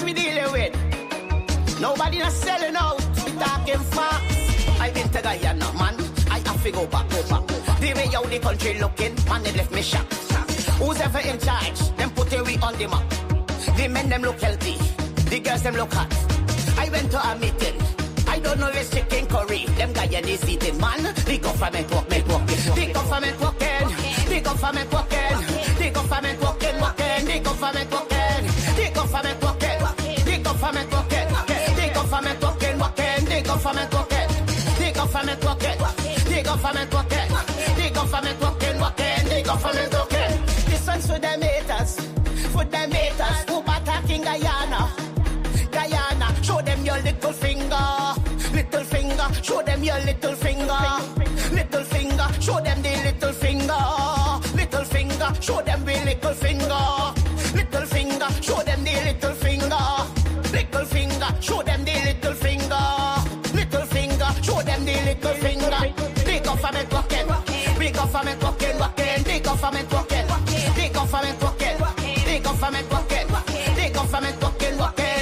we dealing with. Nobody not selling out, we talking fast. I been to Guyana, man, I have to go back. The way how the country looking, man, they left me shocked. Who's ever in charge, them put we on the map. The men, them look healthy, the girls, them look hot. I went to a meeting, I don't know if chicken curry, them Guyanese eating, man. The government walking, the government walking, the government walking, the government walking, the government walking, the government walking, the government walking, the government walking, the government walking, the government walking, the government walking, the government walking, the government walking. This one's for them haters, who attacking Guyana. Show them your little finger, show them your little finger, show them the little finger, show them the little finger, show them the little finger, show them the little finger, show them the little finger. The government walking, the government walking, the government walking, the government walking, the government walking, the government walking,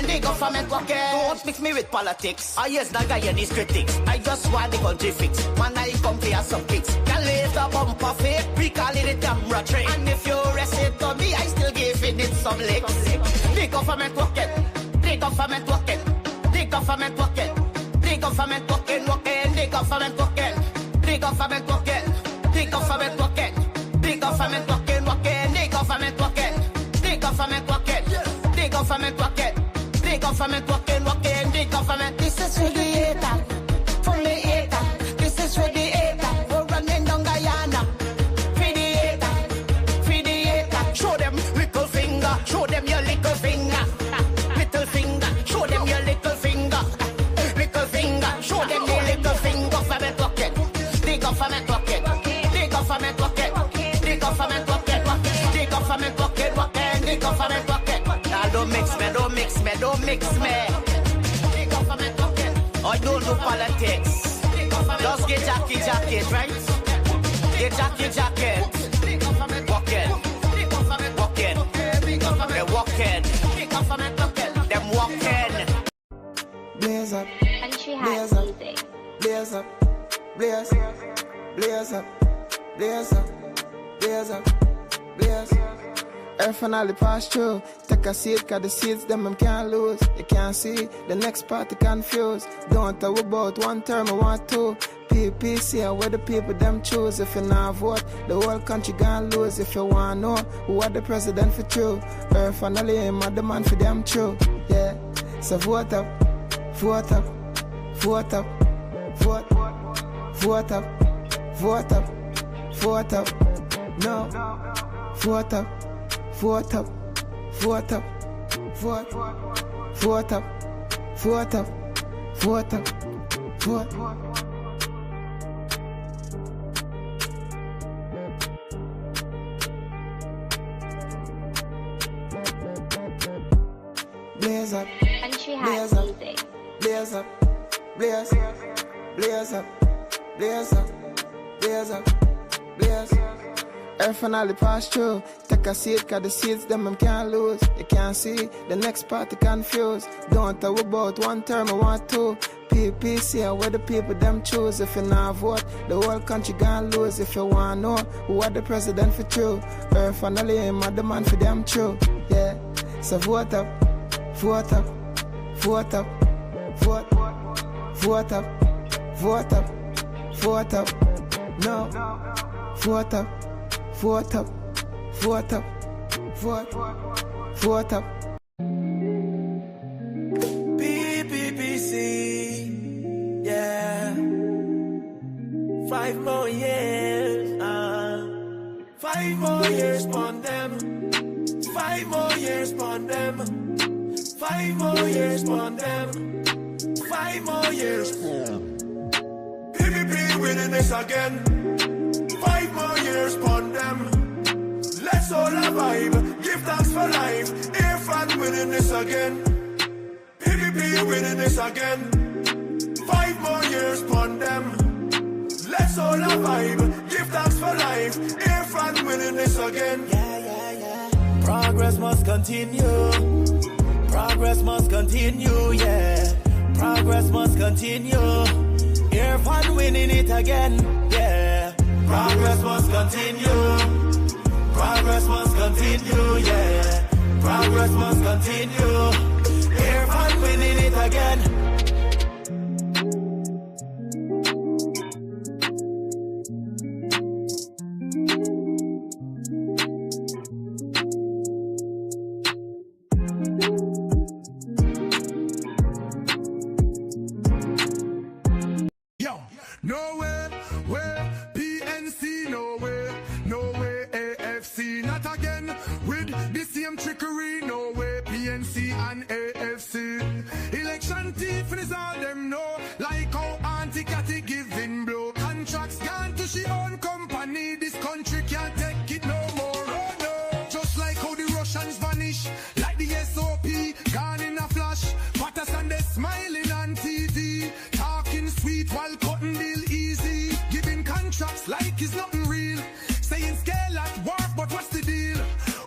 the government walking. Don't mix me with politics. I hear the Guyanese critics. I just want the country fixed. Man, I come here some kicks. Can leave the bumper fake. We call it a camera trick. And if you rest it to me, I still giving it some licks. The government walking, the government walking, the government walking, the government walking, the government walking, the government walking, the government walking, the government walking, the government walking, the government walking, the government walking. The government walking, the government. This is for the hater, for the hater. This is for the hater. We're running down Guyana. For the hater. Show them little finger, show them your little finger. Little finger, show them your little finger. Little finger, show them your little finger. Government walking, the government walking, the government walking, the government walking, the government walking, the government walking. Now don't mix me. Don't mix me. I don't do politics. Just get jacket, right? Get jacket. Walking. They're walking. Them walking. Blaze up. Country House Music. Blaze up. Blaze up. Blaze up. Blaze up. Blaze. Earth finally pass through. Take a seat, cause the seats them can't lose. You can't see, the next party confused. Don't talk about one term, I want two. PPC, where the people them choose. If you not vote, the whole country gonna lose. If you want to know who are the president for true, Earth finally aim at the man for them true. Yeah, so vote up, vote up, vote up, vote, vote up, vote up, vote up, no, vote up. Vote up, vote up, vote, vote up, vote up, vote up, vote. Blaze up, Country House Music. Blaze up, blaze, blaze up, blaze up, blaze up, blaze. Earth finally pass through. Take a seat, cause the seats them can't lose. You can't see, the next party confused. Don't talk about one term, I want two. PPC, where the people them choose. If you not vote, the whole country gonna lose. If you want to know who are the president for true, Earth finally aim at the man for them true. Yeah, so vote up, vote up, vote up, vote, vote up, vote up, vote up, no, vote up. Vote up, vote up, vote, vote up. PPPC, yeah. 5 more years, 5 more years on them. 5 more years on them. 5 more years on them. 5 more years. PPP winning this again. 5 more years on them. Let's all vibe. Give thanks for life. Irfan winning this again. PPP winning this again. 5 more years on them. Let's all vibe. Give thanks for life. Irfan winning this again. Yeah. Progress must continue. Progress Progress must continue, yeah. Progress must continue. Irfan winning it again, yeah. Progress must continue. Progress must continue, yeah. Progress must continue. Irfan winning it again. Nowhere, where PNC, nowhere, nowhere AFC, not again with the same trickery, nowhere PNC and AFC. Election thief is all them know, like how Auntie Cathy giving blow. Contracts gone to she own company, this country can't take it no more, oh no. Just like how the Russians vanish, like the SOP, gone in a flash. Patterson they smiling on TV, talking sweet while cutting deal easy, giving contracts like it's nothing real, saying scale at work, but what's the deal?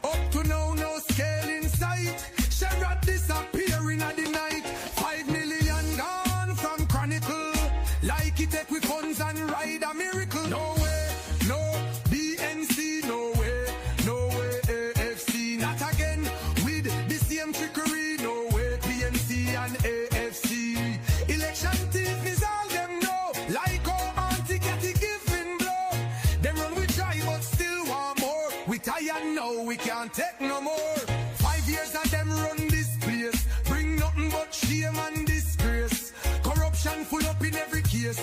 Up to now, no scale in sight. Sherrod disappearing at the night. 5 million gone from Chronicle, like it take with funds and ride a miracle. No way, no BNC, no way, no way AFC, not again with the same trickery, no way BNC and AFC. Election thief is all them know, like how Auntie Cathy giving blow. Them run we try but still want more. We tired now, we can't take no more. 5 years of them run this place, bring nothing but shame and disgrace. Corruption full up in every case,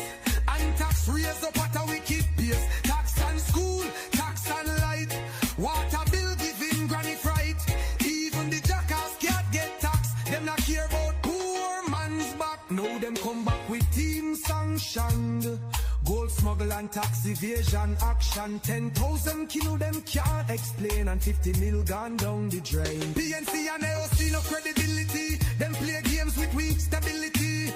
and tax raise up at a wicked pace. Tax and school, tax and light, water bill giving granny fright. Even the jackass can't get tax, them not care about poor man's back. Now them come back with team sanctioned. Gold smuggle and tax evasion action. 10,000 kilo them can't explain, and 50 mil gone down the drain. PNC and AOC no credibility, them play games with weak stability.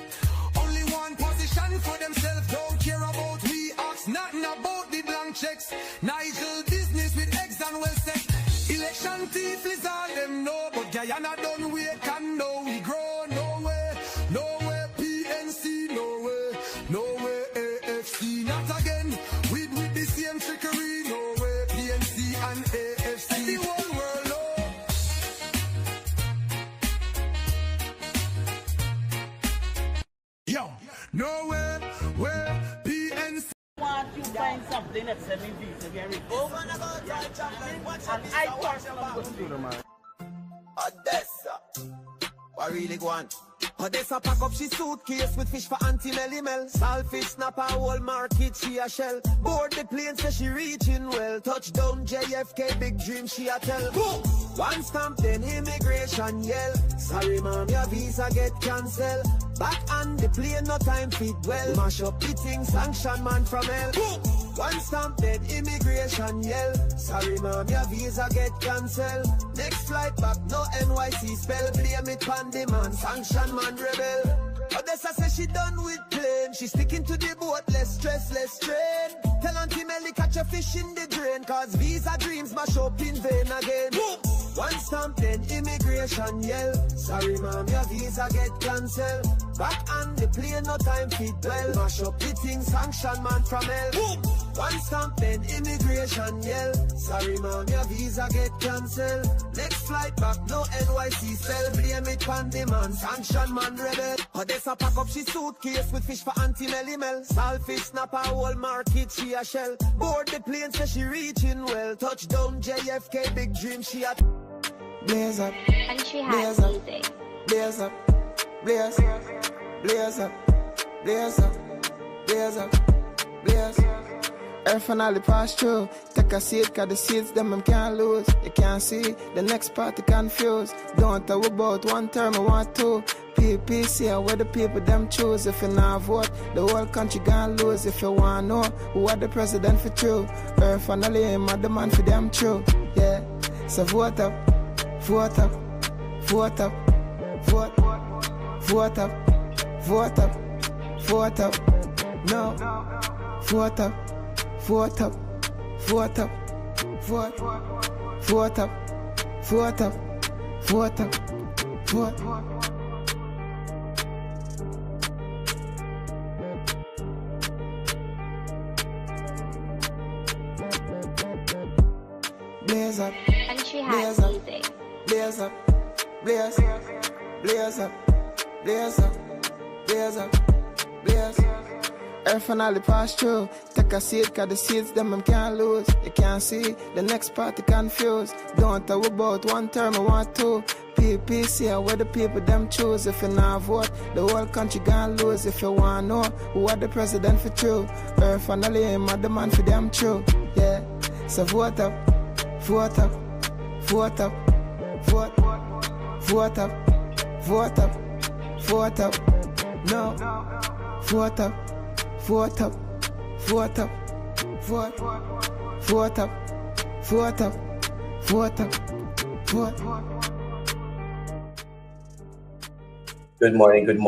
Only one position for themselves, don't care about we ask nothing about the blank checks. Nigel business with eggs and well set. Election thief is all them know, but Guyana don't wait and know we grow. Nowhere, nowhere PNC, nowhere, nowhere AFC, not again with the same trickery, nowhere PNC and AFC. The whole world know. Yo, nowhere, where PNC. Want you find something that's selling these to get rid of. And I personally go to do them, man. Odessa. What really go on? Odessa pack up she suitcase with fish for Auntie Melly Mel. Saltfish snap her whole market, she a shell. Board the plane say she reaching well. Touchdown JFK, big dream she a tell. Boom! One stamp then immigration yell. Sorry mom, your visa get cancelled. Back on the plane, no time fit well. Mash up the thing, sanction man from hell. Boom! One stamp then immigration yell. Sorry mom, your visa get cancelled. Next flight back, no NYC spell. Blame it pan the man, sanction man rebel. Odessa says she done with plane. She sticking to the boat, less stress, less strain. Tell Auntie Melly catch a fish in the drain, cause visa dreams mash up in vain again. Boom! One stamp then immigration yell. Sorry mom, your visa get cancelled. Back on the plane, no time fit well. Mash up the thing, sanction man from hell. Boom! One stamp then immigration yell. Sorry mom, your visa get cancelled. Next flight back, no NYC spell. Blame it pan the man, sanction man rebel. Odessa pack up she suitcase with fish for Auntie Melly Mel. Saltfish snap her whole market, she a shell. Board the plane say she reaching well. Touchdown JFK, big dream she a Blaze up, And she has music. blaze up, blaze, blaze up, blaze up, blaze up, blaze. Earth finally pass through. Take a seat, cause the seats them can't lose. You can't see the next party confused. Don't talk about one term, I want two. PPC, where the people them choose. If you not vote, the whole country gonna lose. If you want know who are the president for true, Earth finally am the man for them true. Yeah, so vote up, vote up, vote up, vote, vote up, vote up, vote up, no, vote up, vote up, vote up, vote, vote up, vote up, vote up. vote. Blaze up, Country blaze hat up, music. blaze up, blaze, blaze up, blaze up, blaze up, blaze. Earth finally pass through. Take a seat, cause the seeds them can't lose. You can't see the next party confused. Don't talk about one term, I want two. PPC where the people them choose. If you not vote, the whole country gonna lose. If you want know who are the president for true, Earth finally aim at the man for them true. Yeah, so vote up, vote up, vote up, vote, vote up, vote up, vote up, no, vote up. Vote up, vote up, vote, vote up, vote up, vote up, vote. Good morning, and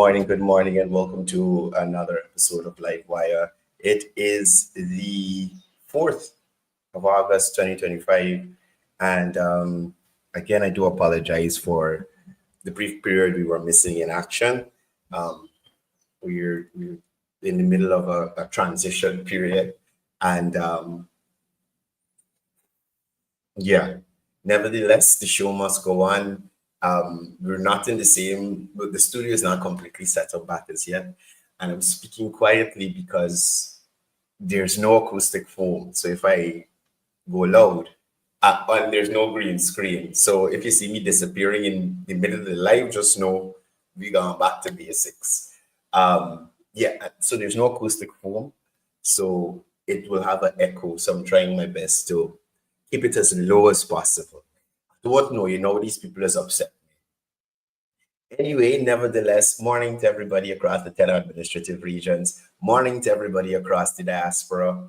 welcome to another episode of Livewire. It is the 4th of August, 2025, and again, I do apologize for the brief period we were missing in action. We're in the middle of a transition period, and nevertheless, the show must go on. We're not in the same, but the studio is not completely set up back as yet, and I'm speaking quietly because there's no acoustic foam. So if I go loud, and there's no green screen, so if you see me disappearing in the middle of the live, just know we're going back to basics. So there's no acoustic foam, so it will have an echo. So I'm trying my best to keep it as low as possible. I don't know, these people is upset me. Anyway, nevertheless, morning to everybody across the 10 administrative regions. Morning to everybody across the diaspora.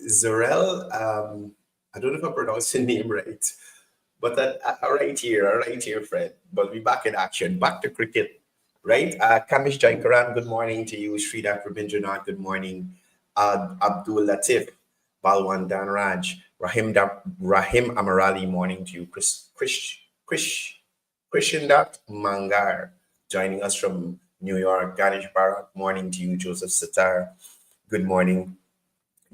Zorel, I don't know if I pronounced the name right, but right here, Fred. But we back in action, back to cricket, right? Kamish Jaikaran, good morning to you. Sridhar Rabindranath, good morning. Abdul Latif, Balwan Danraj, Rahim Amarali, morning to you. Krishindat Mangar, joining us from New York. Ganesh Bharat, morning to you. Joseph Satar, good morning.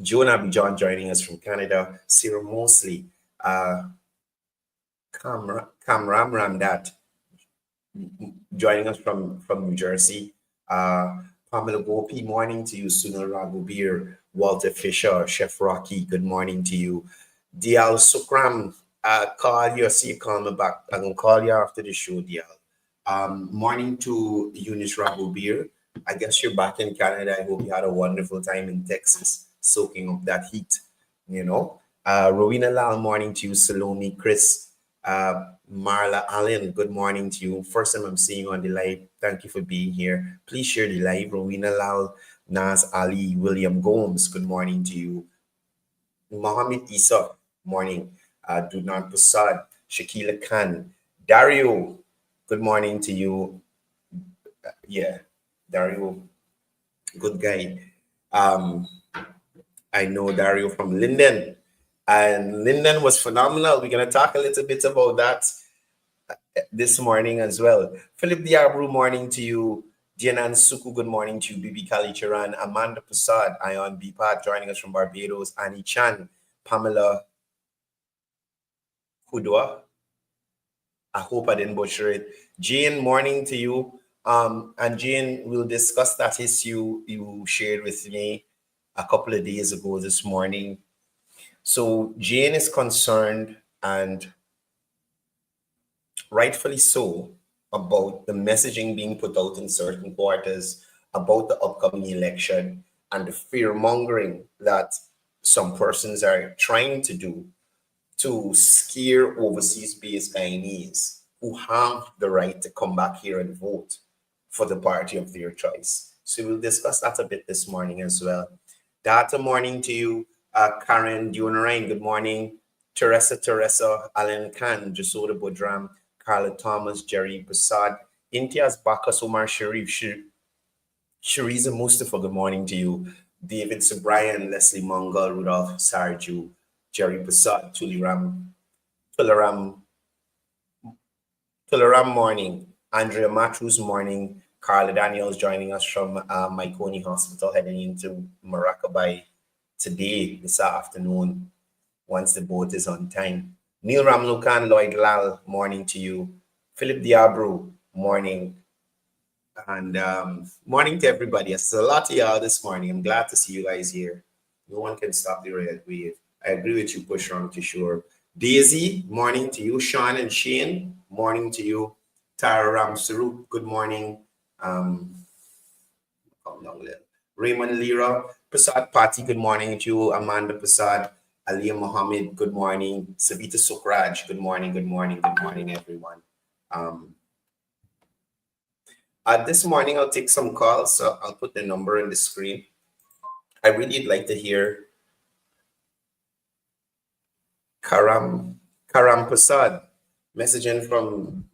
Jonah Bijan joining us from Canada. Cyril Mosley, Kamram Ramdat joining us from New Jersey. Pamela Gopi, morning to you. Sunil Raghubir, Walter Fisher, Chef Rocky, good morning to you. Dial Sukram, call you, see you call me back. I'm going to call you after the show, Dial. Morning to Eunice Raghubir. I guess you're back in Canada. I hope you had a wonderful time in Texas, soaking up that heat, Rowena Lal, morning to you. Salome, Chris, Marla Allen, good morning to you. First time I'm seeing you on the live. Thank you for being here. Please share the live. Rowena Lal, Naz Ali, William Gomes, good morning to you. Mohammed Isa, morning. Dunan Prasad, Shakila Khan, Dario, good morning to you. Dario, good guy. I know Dario from Linden, and Linden was phenomenal. We're going to talk a little bit about that this morning as well. Philip Diabru, morning to you. Dianan Suku, good morning to you. Bibi Kali Chiran, Amanda Prasad, Ion Bipat, joining us from Barbados. Annie Chan, Pamela Kudwa. I hope I didn't butcher it. Jane, morning to you. And Jane, we'll discuss that issue you shared with me a couple of days ago this morning. So Jane is concerned, and rightfully so, about the messaging being put out in certain quarters about the upcoming election and the fear mongering that some persons are trying to do to scare overseas-based Guyanese who have the right to come back here and vote for the party of their choice. So we'll discuss that a bit this morning as well. Data, morning to you. Karen Dunarain, good morning. Teresa, Alan Khan, Jasoda Bodram, Carla Thomas, Jerry Prasad, Imtiaz Bakas, Omar Sharif, Shariza Mustafa, good morning to you. David Subrian, Leslie Mongol, Rudolph Sarju, Jerry Prasad, Tularam morning. Andrea Matthews morning. Carla Daniels joining us from Myconi Hospital, heading into Maracaibo today, this afternoon, once the boat is on time. Neil Ramlukan, Lloyd Lal, morning to you. Philip Diabru, morning. And morning to everybody. It's a lot of y'all this morning. I'm glad to see you guys here. No one can stop the red wave. I agree with you, Pushram Kishore. Daisy, morning to you. Sean and Shane, morning to you. Tara Ramsarup, good morning. Raymond Lira, Prasad Pati, good morning to you. Amanda Prasad, Aliyah Mohammed, good morning. Savita Sukraj, good morning, good morning, good morning, everyone. This morning, I'll take some calls, so I'll put the number on the screen. I really like to hear Karam Prasad messaging from.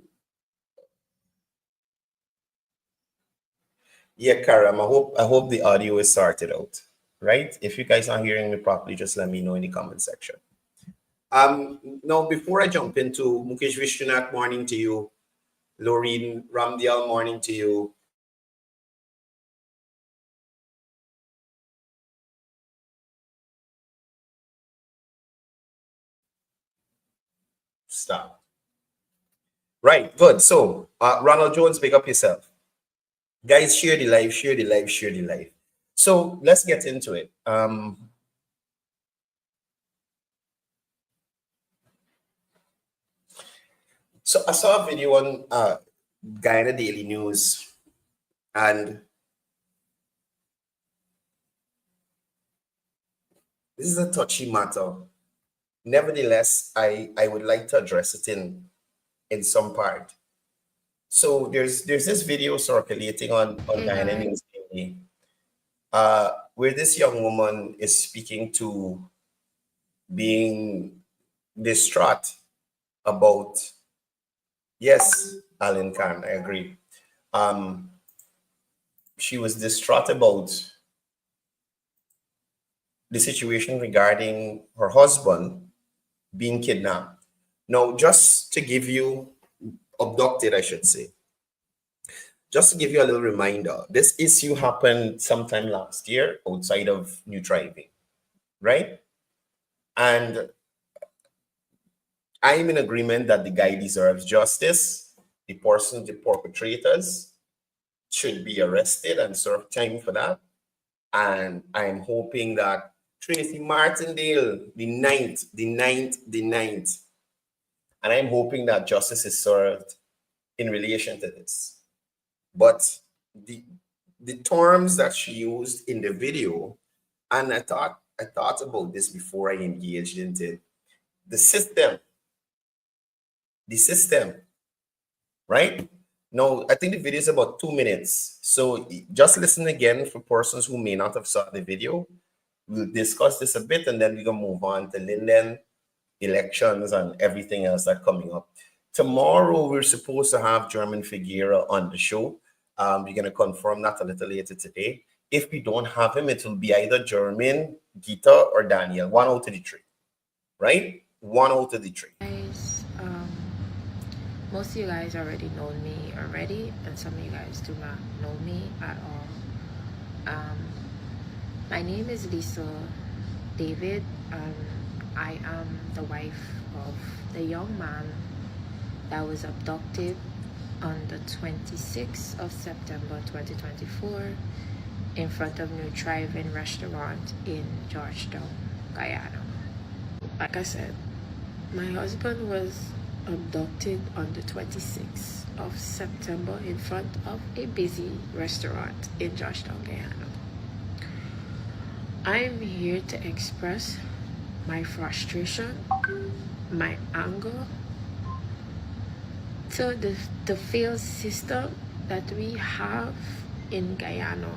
Yeah, Karam, I hope the audio is sorted out, right? If you guys aren't hearing me properly, just let me know in the comment section. Now, before I jump into Mukesh Vishwanath, morning to you. Laureen Ramdial, morning to you. Stop. Right, good. So, Ronald Jones, pick up yourself. Guys, share the live, share the live, share the live. So, let's get into it. So, I saw a video on Guyana Daily News, and this is a touchy matter. Nevertheless, I would like to address it in some part. So there's this video circulating on Guyana News TV, where this young woman is speaking to being distraught about, yes, Alan Khan, I agree. She was distraught about the situation regarding her husband being kidnapped. Now, just to give you, abducted, I should say, just to give you a little reminder, this issue happened sometime last year outside of New Driving, right? And I'm in agreement that the guy deserves justice. The perpetrators should be arrested and serve time for that. And I'm hoping that Tracy Martindale, the ninth, and I'm hoping that justice is served in relation to this. But the terms that she used in the video, and I thought about this before I engaged into it. The system, right? Now, I think the video is about 2 minutes. So just listen again for persons who may not have saw the video. We'll discuss this a bit, and then we're going to move on to Linden, elections, and everything else that's coming up. Tomorrow, we're supposed to have German Figueira on the show. We're going to confirm that a little later today. If we don't have him, it will be either German, Gita, or Daniel. One out of the three, right? One out of the three. Guys, most of you guys already know me already, and some of you guys do not know me at all. My name is Lisa David, and I am the wife of the young man that was abducted on the 26th of September 2024 in front of New Drive-In restaurant in Georgetown, Guyana. Like I said, my husband was abducted on the 26th of September in front of a busy restaurant in Georgetown, Guyana. I'm here to express my frustration, my anger to the failed system that we have in Guyana.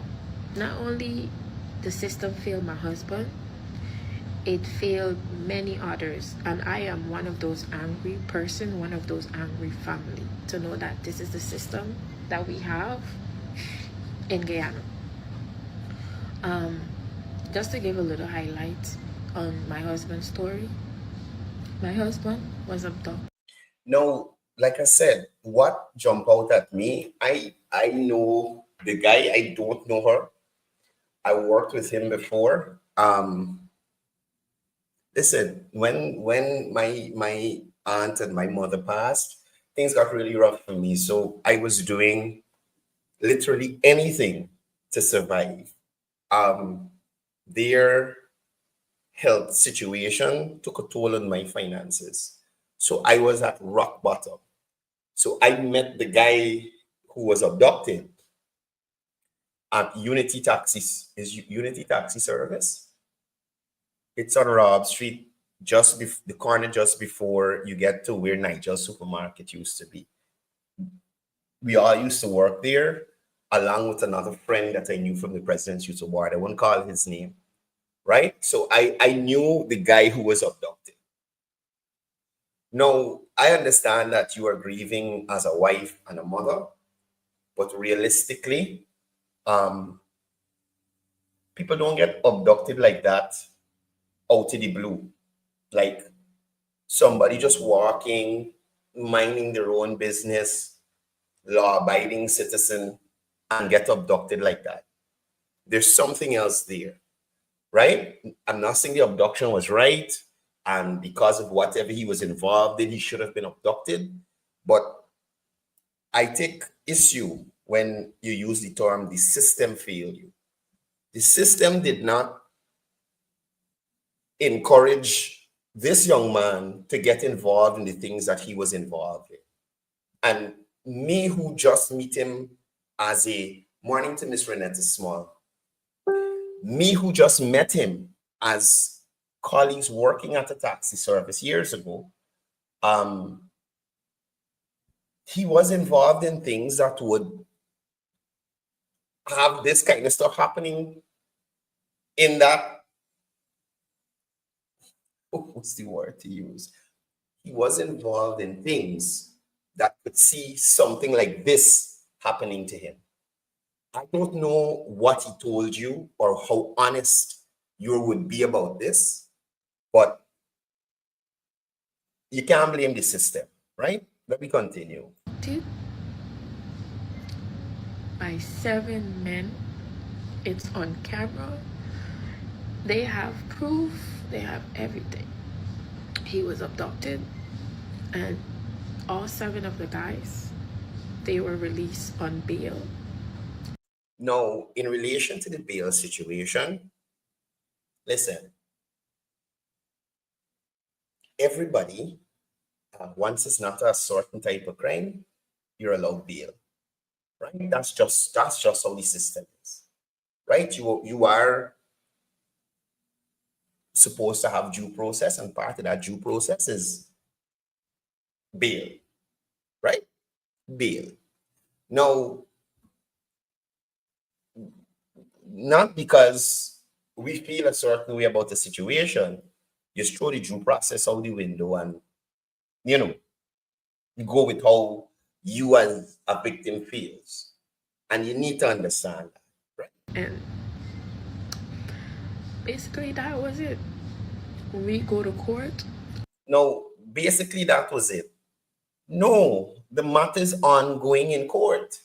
Not only the system failed my husband, it failed many others, and I am one of those angry person, one of those angry family, to know that this is the system that we have in Guyana. Just to give a little highlight on my husband's story. My husband was abducted. No, like I said, what jumped out at me, I know the guy, I don't know her. I worked with him before. Listen, when my aunt and my mother passed, things got really rough for me. So I was doing literally anything to survive. Their health situation took a toll on my finances. So I was at rock bottom. So I met the guy who was abducted at Unity Taxis. Is Unity Taxi Service? It's on Rob Street, the corner just before you get to where Nigel's supermarket used to be. We all used to work there, along with another friend that I knew from the President's Youth Award. I won't call his name, right? So I knew the guy who was abducted. Now, I understand that you are grieving as a wife and a mother, but realistically, people don't get abducted like that out of the blue. Like somebody just walking, minding their own business, law-abiding citizen, and get abducted like that. There's something else there, right? I'm not saying the abduction was right, and because of whatever he was involved in, he should have been abducted. But I take issue when you use the term, the system failed you. The system did not encourage this young man to get involved in the things that he was involved in. And me, who just meet him as a morning to Miss Renetta Small, me who just met him as colleagues working at a taxi service years ago, he was involved in things that would have this kind of stuff happening in that, what's the word to use? He was involved in things that could see something like this happening to him. I don't know what he told you or how honest you would be about this, but you can't blame the system, right? Let me continue. By 7 men. It's on camera. They have proof. They have everything. He was abducted, and all 7 of the guys, they were released on bail. Now, in relation to the bail situation, listen, everybody, once it's not a certain type of crime, you're allowed bail, right? That's just how the system is, right? You are supposed to have due process, and part of that due process is bail, right? Bail. Now, not because we feel a certain way about the situation, you throw the due process out the window and, you go with how you as a victim feels. And you need to understand that, right? And basically that was it. We go to court. No, basically that was it. No, the matter is ongoing in court.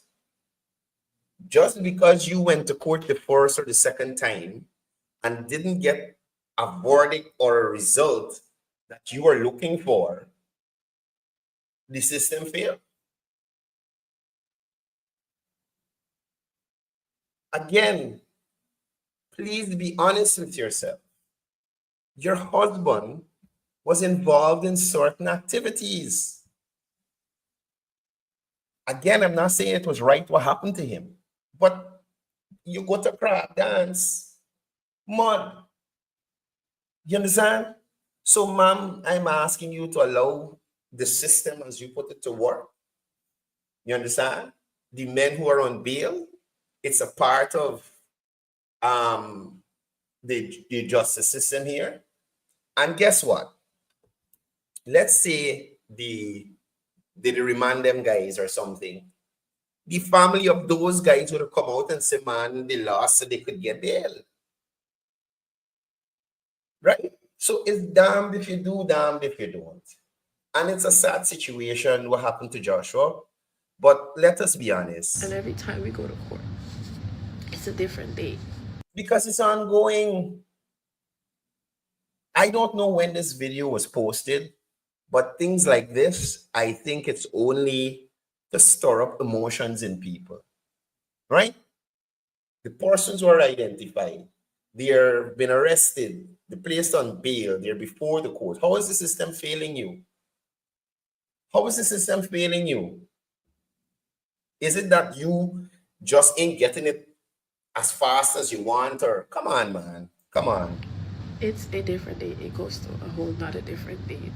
Just because you went to court the first or the second time and didn't get a verdict or a result that you were looking for, the system failed. Again, please be honest with yourself. Your husband was involved in certain activities. Again, I'm not saying it was right what happened to him, but you go to crab dance, mud. You understand? So, ma'am, I'm asking you to allow the system, as you put it, to work. You understand? The men who are on bail, it's a part of the justice system here. And guess what? Let's say they remand them guys or something, the family of those guys would have come out and say, man, they lost so they could get bail. Right? So it's damned if you do, damned if you don't. And it's a sad situation what happened to Joshua. But let us be honest. And every time we go to court, it's a different day. Because it's ongoing. I don't know when this video was posted, but things like this, I think it's only to stir up emotions in people. Right? The persons were identified. They're been arrested. They're placed on bail. They're before the court. How is the system failing you? How is the system failing you? Is it that you just ain't getting it as fast as you want? Or come on, man. Come on. It's a different day. It goes to a whole not a different day.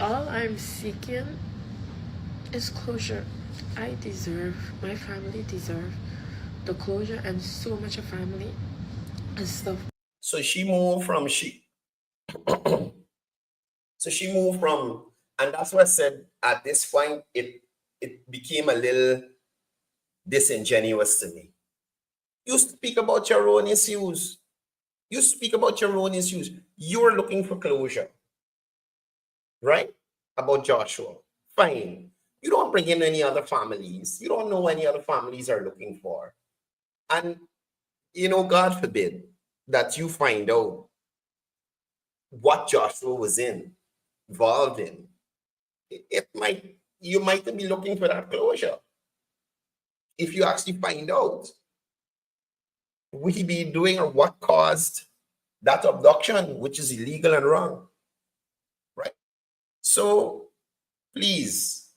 All I'm seeking is closure. My family deserve the closure, and so much of family and stuff. So she moved from and that's what I said at this point, it became a little disingenuous to me. You speak about your own issues. You're looking for closure, right? About Joshua. Fine. You don't bring in any other families. You don't know any other families are looking for. And, God forbid that you find out what Joshua was involved in. You might be looking for that closure. If you actually find out what he be doing or what caused that abduction, which is illegal and wrong, right? So please,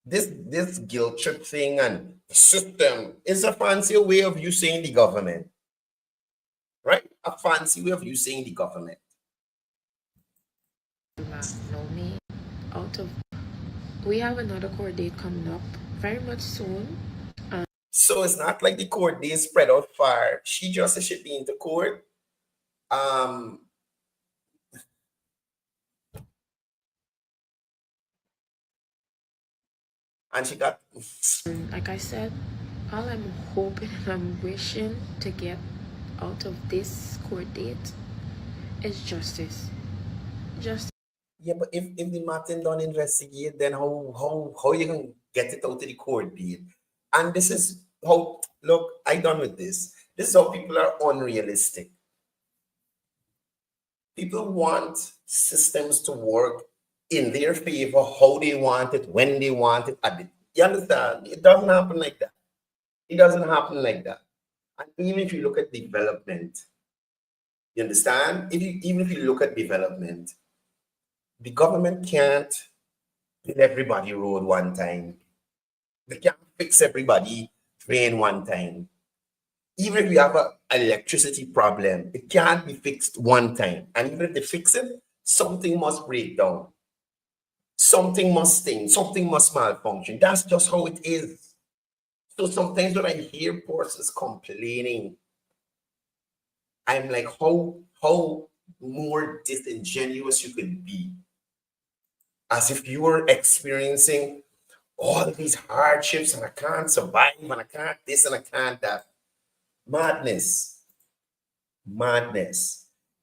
this guilt trip thing and the system is a fancy way of you saying the government, right? A fancy way of you saying the government. Know me we have another court date coming up very much soon. So it's not like the court date spread out far. She just should be into court. And she got, like I said, all I'm hoping and I'm wishing to get out of this court date is justice. Yeah, but if the Martin don't investigate, then how you can get it out of the court date? And this is how, look, I done with this. This is how people are unrealistic. People want systems to work in their favor, how they want it, when they want it. You understand? It doesn't happen like that. And even if you look at development, you understand? Even if you look at development, the government can't build everybody road one time. They can't fix everybody drain one time. Even if you have an electricity problem, it can't be fixed one time. And even if they fix it, something must break down. Something must sting. Something must malfunction. That's just how it is. So sometimes when I hear persons complaining, I'm like, how more disingenuous you could be. As if you were experiencing all of these hardships and I can't survive and I can't this and I can't that. Madness.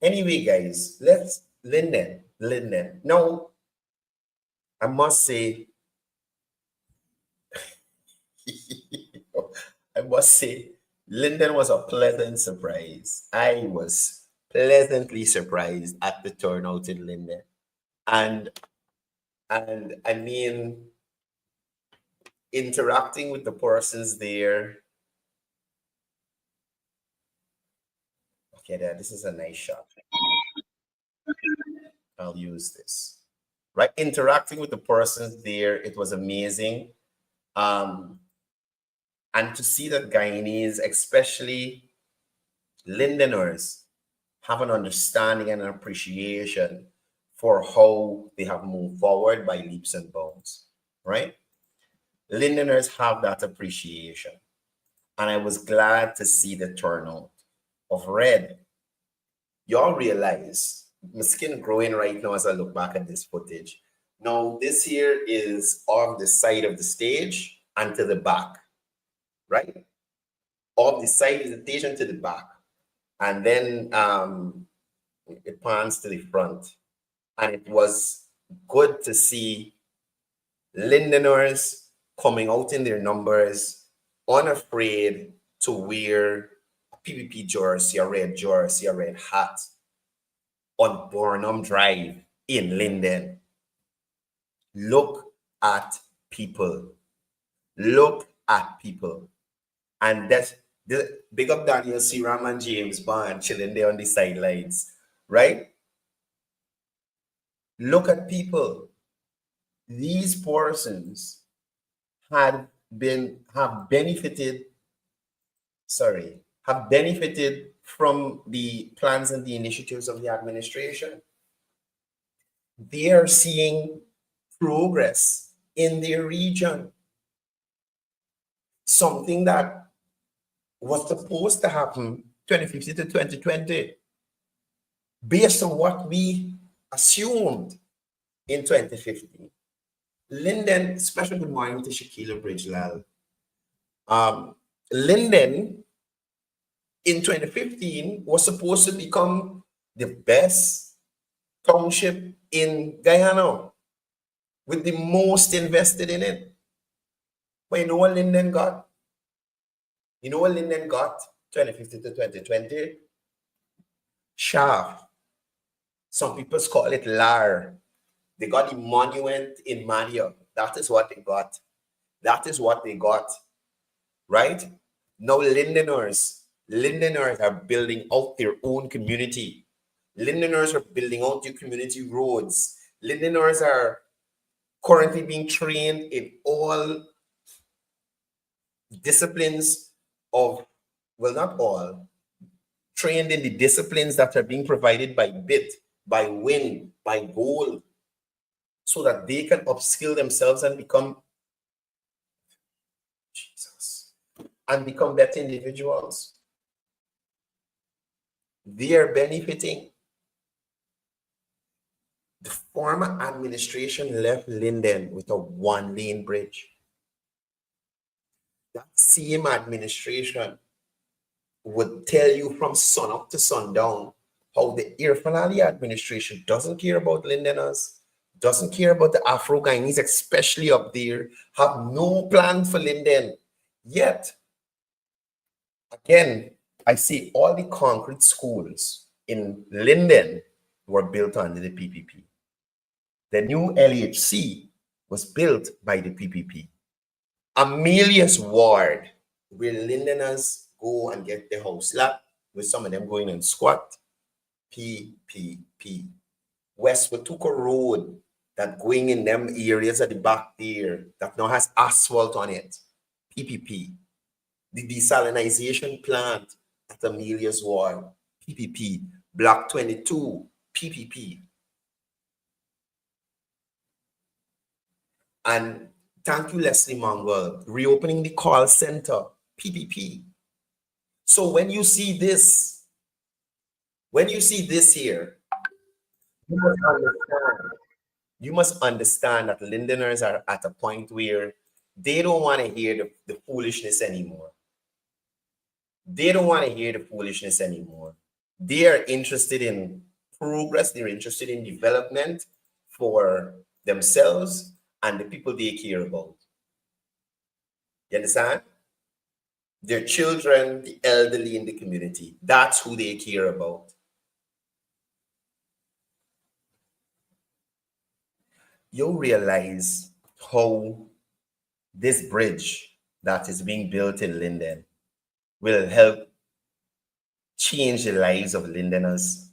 Anyway, guys, let's Linden. Now, I must say, Linden was a pleasant surprise. I was pleasantly surprised at the turnout in Linden. And I mean, interacting with the persons there. Okay, this is a nice shot. I'll use this. Right, interacting with the persons there, it was amazing. And to see that Guyanese, especially Lindeners, have an understanding and an appreciation for how they have moved forward by leaps and bounds, right? Lindeners have that appreciation. And I was glad to see the turnout of red. Y'all realize my skin growing right now as I look back at this footage. Now, this here is off the side of the stage and to the back, right? Off the side of the stage and to the back. And then it pans to the front. And it was good to see Lindeners coming out in their numbers, unafraid to wear a PPP jersey, a red hat on Burnham Drive in Linden. Look at people. Look at people. And that's the big up Daniel Searam and James Bond chilling there on the sidelines, right? Look at people. These persons have benefited from the plans and the initiatives of the administration. They are seeing progress in their region. Something that was supposed to happen 2015 to 2020, based on what we assumed in 2015. Linden, special good morning to Shakila Bridgelal. Linden in 2015 was supposed to become the best township in Guyana, with the most invested in it. But you know what Linden got? You know what Linden got 2015 to 2020? Shaft. Some people call it LAR. They got the monument in Mania. That is what they got. That is what they got. Right? Now Lindeners are building out their own community. Lindeners are building out their community roads. Lindeners are currently being trained in all disciplines of, well, not all, trained in the disciplines that are being provided by BIT, by WIN, by GOAL, so that they can upskill themselves and become better individuals. They are benefiting. The former administration left Linden with a one-lane bridge. That same administration would tell you from sun up to sundown how the Irfan Ali administration doesn't care about Lindeners, doesn't care about the Afro-Guyanese, especially up there, have no plan for Linden. Yet, again, I see all the concrete schools in Linden were built under the PPP. The new LHC was built by the PPP. Amelia's Ward, where Lindeners go and get their house lap, with some of them going and squat, PPP. West Watuka Road, that going in them areas at the back there, that now has asphalt on it, PPP. The desalinization plant at Amelia's Ward, PPP. Block 22, PPP. And thank you, Leslie Mongol, reopening the call center, PPP. So when you see this here, you must understand that Lindeners are at a point where they don't want to hear the foolishness anymore. They don't want to hear the foolishness anymore. They are interested in progress. They're interested in development for themselves and the people they care about. You understand? Their children, the elderly in the community. That's who they care about. You'll realize how this bridge that is being built in Linden will help change the lives of Lindeners.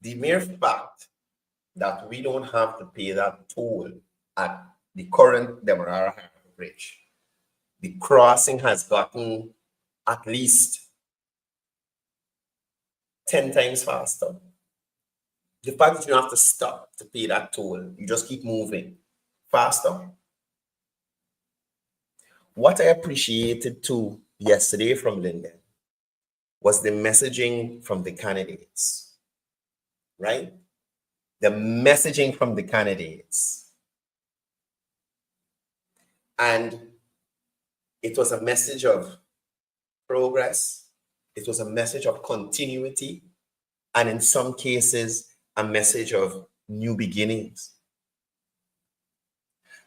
The mere fact that we don't have to pay that toll at the current Demerara Bridge, the crossing has gotten at least 10 times faster. The fact that you don't have to stop to pay that toll, you just keep moving faster. What I appreciated too yesterday from Linden was the messaging from the candidates. right? The messaging from the candidates. And it was a message of progress. It was a message of continuity. And in some cases, a message of new beginnings.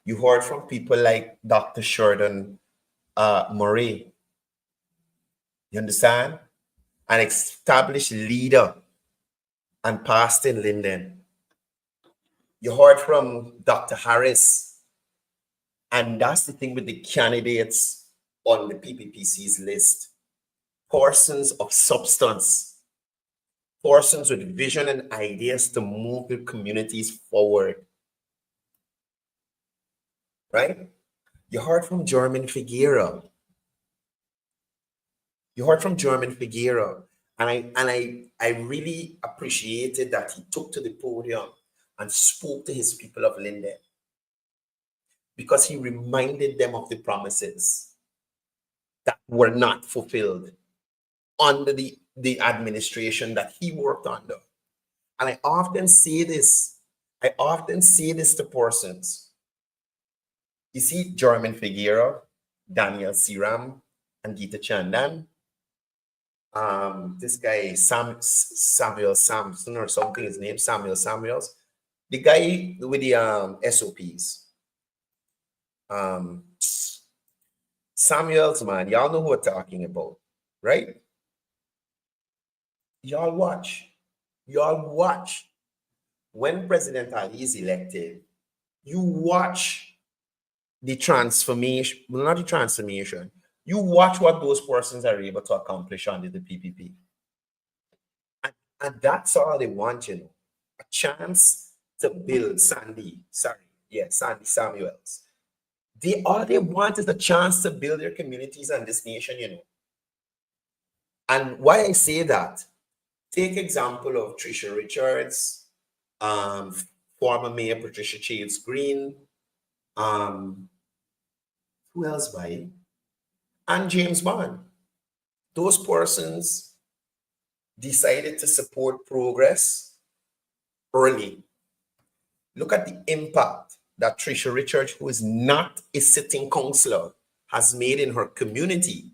You heard from people like Dr. Sheridan Murray. You understand? An established leader and pastor in Linden. You heard from Dr. Harris. And that's the thing with the candidates on the PPPC's list. Persons of substance. Persons with vision and ideas to move the communities forward. Right? You heard from German Figueroa. You heard from German Figueroa. And I really appreciated that he took to the podium and spoke to his people of Linden, because he reminded them of the promises that were not fulfilled under the administration that he worked under. And I often say this to persons. You see German Figueroa, Daniel Siram, and Gita Chandan. This guy, Samuel Sampson or something, his name, Samuel Samuels. The guy with the SOPs. Samuels, man, y'all know who we're talking about, right? Y'all watch. When President Ali is elected, you watch the transformation, well, not the transformation. You watch what those persons are able to accomplish under the PPP. And that's all they want, you know. A chance to build Sandy Samuels. All they want is a chance to build their communities and this nation, you know. And why I say that, take example of Tricia Richards, former Mayor Patricia Chades Green, who else by? And James Bond. Those persons decided to support progress early. Look at the impact that Tricia Richards, who is not a sitting councillor, has made in her community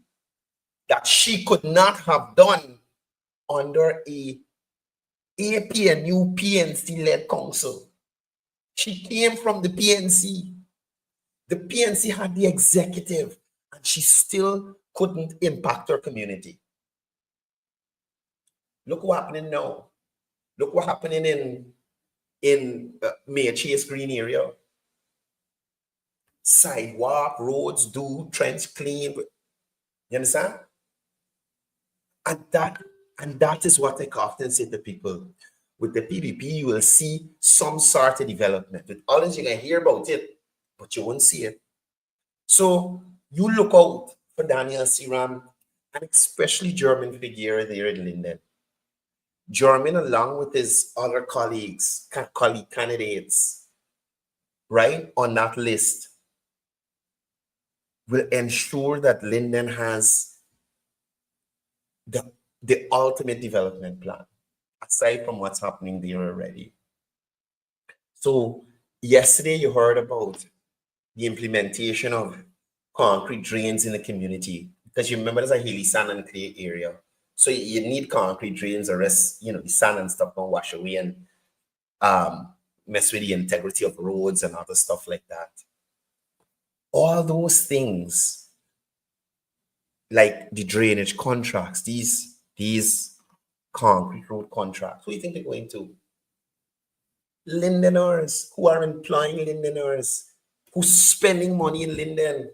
that she could not have done under a AP and new PNC-led council. She came from the PNC. The PNC had the executive, and she still couldn't impact her community. Look what's happening now. Look what's happening in Mayor Chase Green area. Sidewalk, roads, trench clean. You understand? And that is what I often say to people. With the PPP, you will see some sort of development. With others, you can hear about it, but you won't see it. So you look out for Daniel Siram, and especially German Figueroa there in Linden. German, along with his other colleague candidates, right, on that list, will ensure that Linden has the ultimate development plan, aside from what's happening there already. So yesterday you heard about the implementation of concrete drains in the community, because you remember there's a hilly sand and clay area. So you need concrete drains, or else, you know, the sand and stuff don't wash away and mess with the integrity of roads and other stuff like that. All those things, like the drainage contracts, these concrete road contracts, who do you think they're going to? Lindeners, who are employing Lindeners, who's spending money in Linden.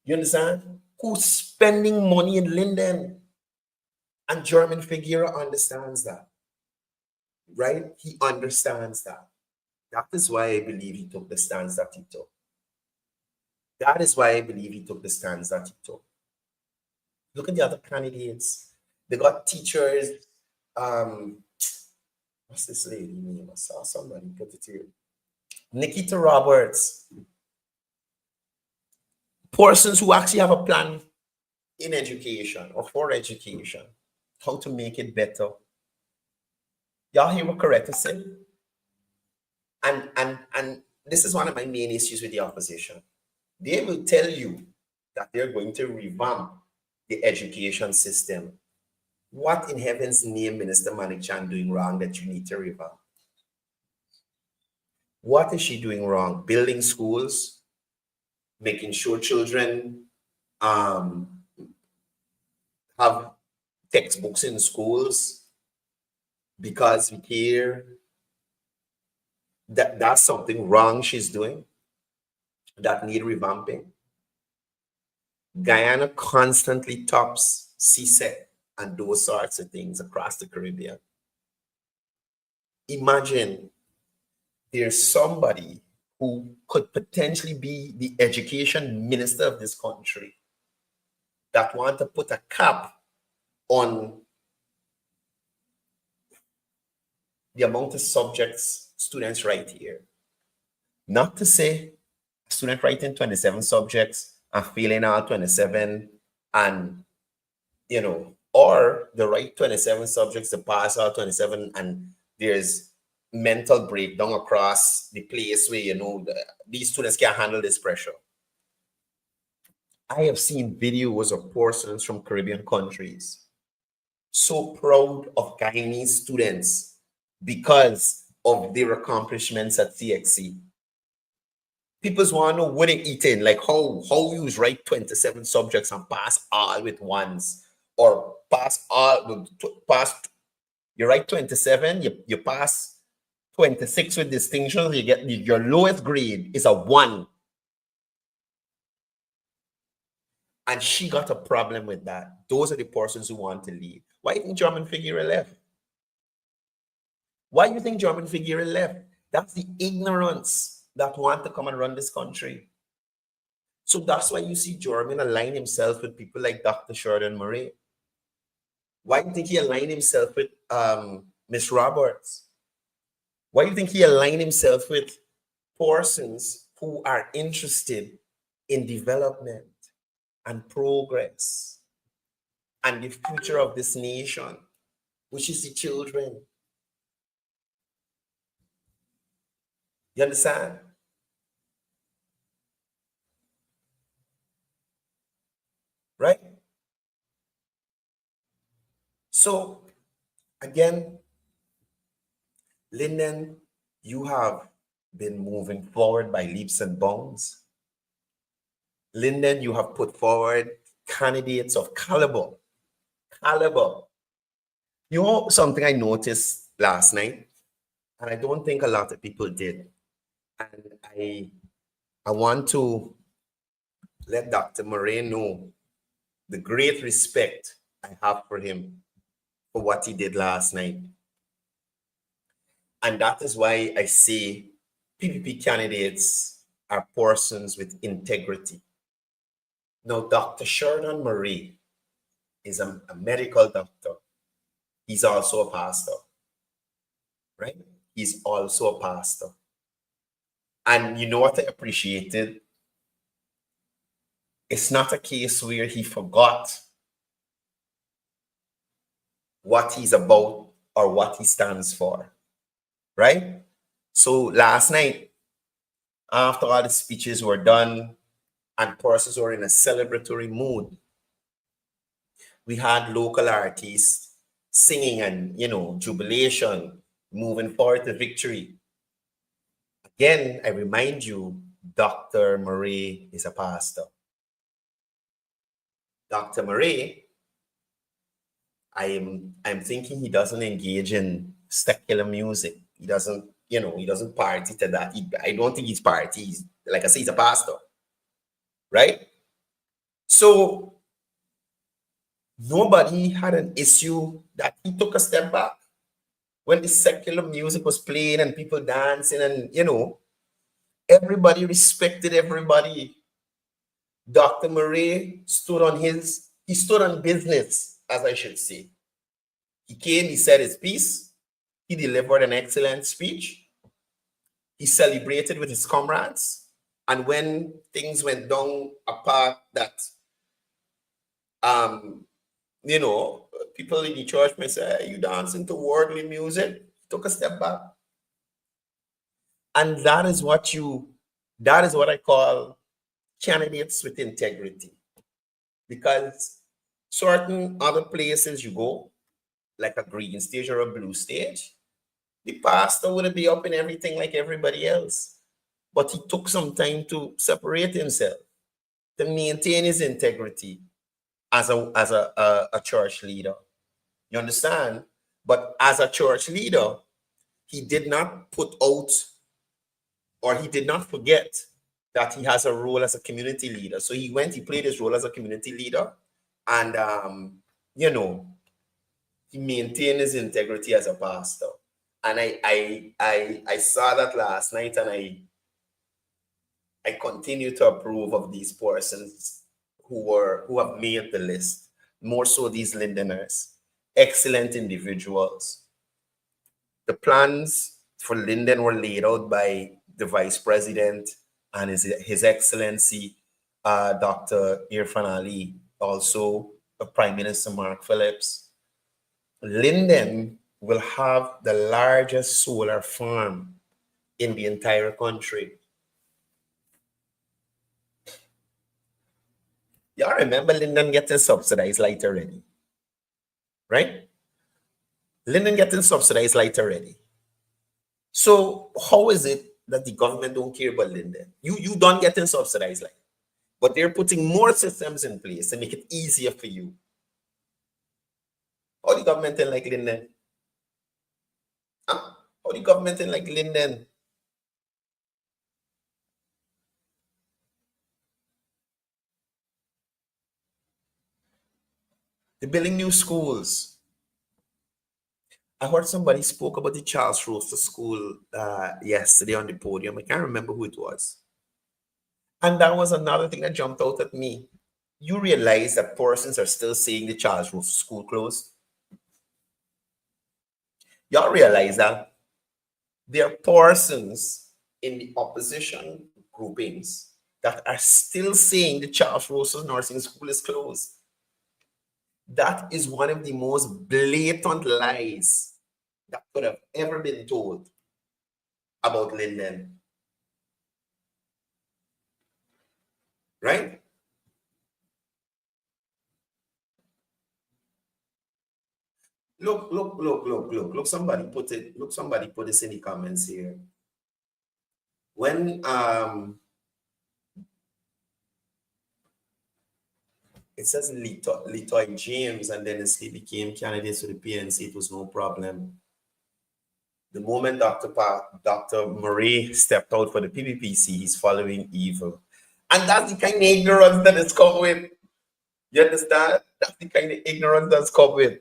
You understand? Who's spending money in Linden? And German Figueroa understands that, right? He understands that. That is why I believe he took the stance that he took. That is why I believe he took the stance that he took. Look at the other candidates. They got teachers. What's this lady name? I saw somebody put it here. Nikita Roberts. Persons who actually have a plan in education or for education, how to make it better, Y'all hear what correct is saying? And this is one of my main issues with the opposition. They will tell you that they're going to revamp the education system. What in heaven's name, Minister Manichan, doing wrong that you need to revamp? What is she doing wrong? Building schools, making sure children have textbooks in schools because we care. That's something wrong she's doing that need revamping. Guyana constantly tops CSEC and those sorts of things across the Caribbean. Imagine there's somebody who could potentially be the education minister of this country that want to put a cap on the amount of subjects students write here. Not to say a student writing 27 subjects and failing all 27 and, you know, or the right 27 subjects to pass all 27 and there's mental breakdown across the place where, you know, these students can't handle this pressure. I have seen videos of persons from Caribbean countries so proud of Guyanese students because of their accomplishments at CXC. People want to know what they're eating, like how you write 27 subjects and pass all with ones, or you write 27, you pass 26 with distinctions, you get your lowest grade is a 1. And she got a problem with that. Those are the persons who want to lead. Why do you think German Figueroa left? Why do you think German Figueroa left? That's the ignorance that want to come and run this country. So that's why you see German align himself with people like Dr. Sheridan Murray. Why do you think he aligned himself with Miss Roberts? Why do you think he aligned himself with persons who are interested in development and progress and the future of this nation, which is the children? You understand? Right? So, again, Linden, you have been moving forward by leaps and bounds. Linden, you have put forward candidates of caliber. You know something I noticed last night, and I don't think a lot of people did. And I want to let Dr. Murray know the great respect I have for him for what he did last night. And that is why I say PPP candidates are persons with integrity. Now, Dr. Sheridan Murray is a medical doctor. He's also a pastor, right? He's also a pastor. And you know what I appreciated? It's not a case where he forgot what he's about or what he stands for, right? So last night, after all the speeches were done and persons were in a celebratory mood, we had local artists singing and, you know, jubilation, moving forward to victory. Again, I remind you, Dr. Murray is a pastor. Dr. Murray, I'm thinking he doesn't engage in secular music. He doesn't, you know, he doesn't party to that. I don't think he's party. Like I say, he's a pastor, right? So nobody had an issue that he took a step back when the secular music was playing and people dancing and, you know, everybody respected everybody. Dr. Murray stood on business, as I should say. He came, he said his piece, he delivered an excellent speech, he celebrated with his comrades, and when things went down a path that, you know, people in the church may say, "Are you dancing to worldly music?" Took a step back. And that is what I call candidates with integrity. Because certain other places you go, like a green stage or a blue stage, the pastor would be up in everything like everybody else. But he took some time to separate himself, to maintain his integrity as a church leader. You understand? But as a church leader, he did not put out, or he did not forget that he has a role as a community leader. So he played his role as a community leader, and he maintained his integrity as a pastor. And I saw that last night, and I continue to approve of these persons who have made the list. More so these Lindeners, excellent individuals. The plans for Linden were laid out by the Vice President and His Excellency, Dr. Irfan Ali, also Prime Minister Mark Phillips. Linden will have the largest solar farm in the entire country. Y'all remember Linden getting subsidized light already, right? Linden getting subsidized light already. So how is it that the government don't care about Linden? You don't getting subsidized light, but they're putting more systems in place to make it easier for you. How the government in like Linden? Huh? How the government in like Linden? They're building new schools. I heard somebody spoke about the Charles Roaster School yesterday on the podium. I can't remember who it was. And that was another thing that jumped out at me. You realize that persons are still saying the Charles Roaster School closed? Y'all realize that there are persons in the opposition groupings that are still saying the Charles Roaster Nursing School is closed. That is one of the most blatant lies that could have ever been told about Linden. Right? Look, somebody put this in the comments here. When it says Litoy James and then he became candidate to the PNC, it was no problem. The moment Dr. Murray stepped out for the PPPC, he's following evil. And that's the kind of ignorance that is come with. You understand? That's the kind of ignorance that's come with.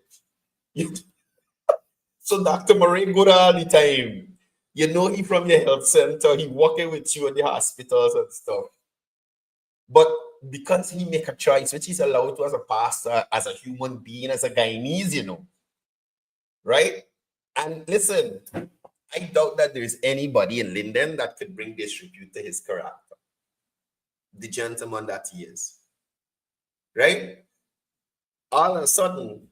So Dr. Murray good all the time. You know he from your health center, he working with you at the hospitals and stuff. But because he make a choice, which he's allowed to as a pastor, as a human being, as a Guyanese, you know. Right? And listen, I doubt that there is anybody in Linden that could bring disrepute to his character. The gentleman that he is. Right? All of a sudden,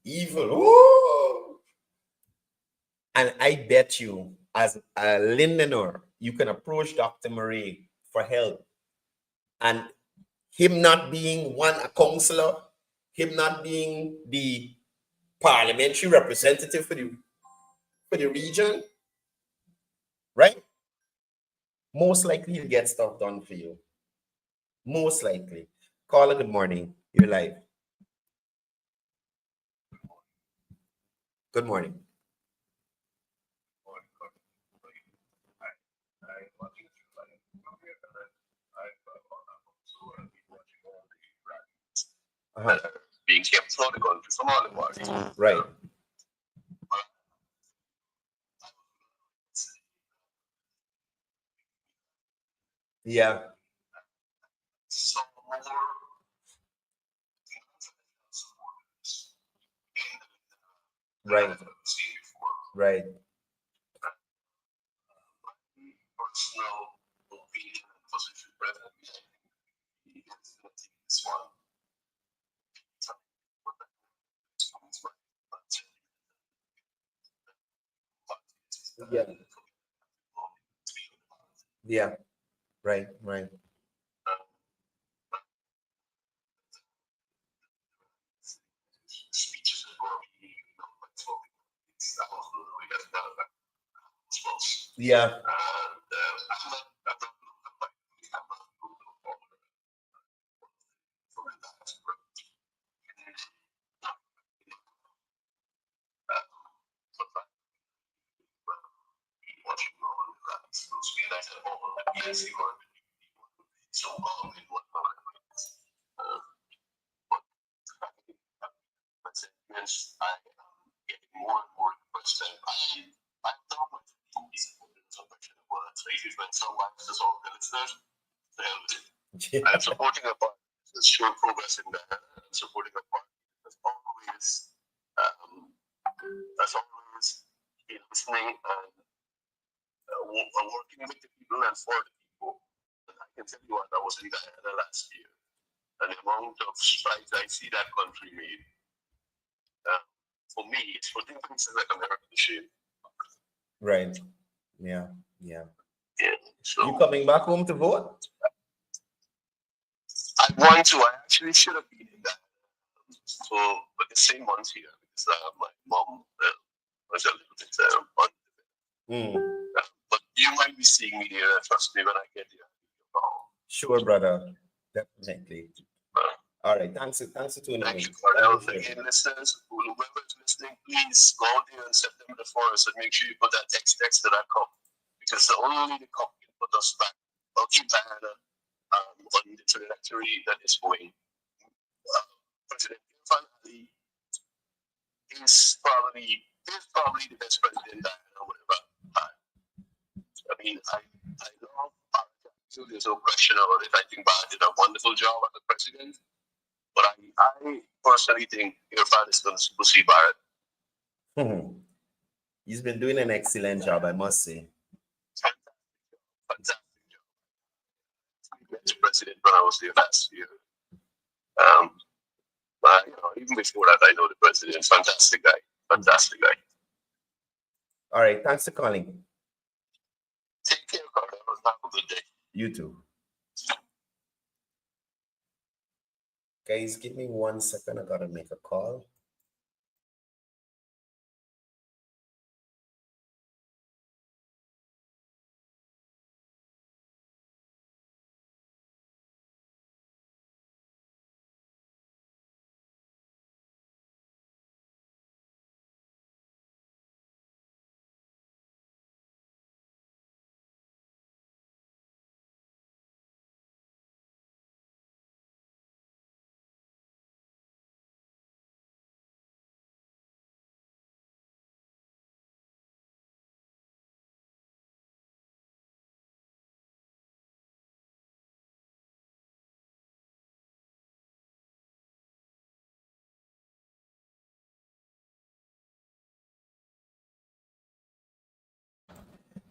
evil. Ooh! And I bet you, as a Lindener, you can approach Dr. Murray for help. And him not being a counselor, him not being the parliamentary representative for the region, right? Most likely he'll get stuff done for you. Most likely. Caller, good morning. You're live. Good morning. Being kept throughout the country from all the parties. Right. Yeah. So more right. Right. Personal opinion and position present. This one. Yeah. Yeah. Right. Right. Speeches as well. That was really that response. Yeah. I am getting more and more requests, and I'm done with if you've been so much as all the listeners, the hell with it. I'm supporting a party that's showing progress in that. I'm supporting a party that's always been listening and working with the people and for the people. And I can tell you what, I was in Guyana last year, and the amount of strides I see that country made. For me, it's putting things like American shape. Right. Yeah. Yeah. Yeah. So You coming back home to vote? I want to. I actually should have been in that. So, but the same month here because my mom was a little bit but you might be seeing me there. Trust me when I get there. Sure, brother. Definitely. All right. Thanks for tuning in. Thank you, Courdel. Again, listeners, whoever is listening, please go out there on September the 1st and make sure you put that text to that cup because only the cup can put us back. I'll keep Diana on the trajectory that is going. President Irfan Ali is probably the best president that I would ever had. I mean, I love Barrett. There's no question about it. I think Barrett did a wonderful job as a president. But I personally think Irfan is going to supersede Barrett. He's been doing an excellent job, I must say. Fantastic job. He president when I was there last year. But even before that, I know the president. Fantastic guy. Fantastic guy. All right. Thanks for calling. Take care, Courdel. Have a good day. You too. Guys, give me 1 second. I gotta make a call.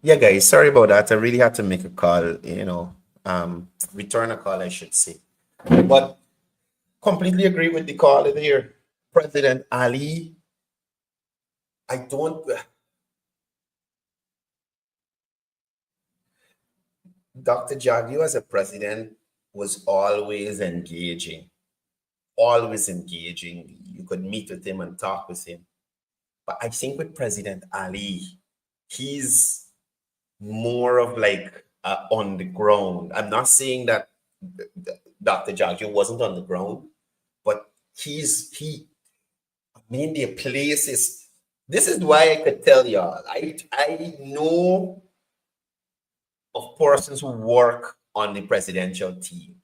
Yeah, guys, sorry about that. I really had to make a call, return a call, I should say. But completely agree with the call there. President Ali, I don't. Dr. Jagio as a president was always engaging. Always engaging. You could meet with him and talk with him. But I think with President Ali, he's more of like on the ground. I'm not saying that Dr. Jagio wasn't on the ground, but the place is. This is why I could tell y'all. I know of persons who work on the presidential team.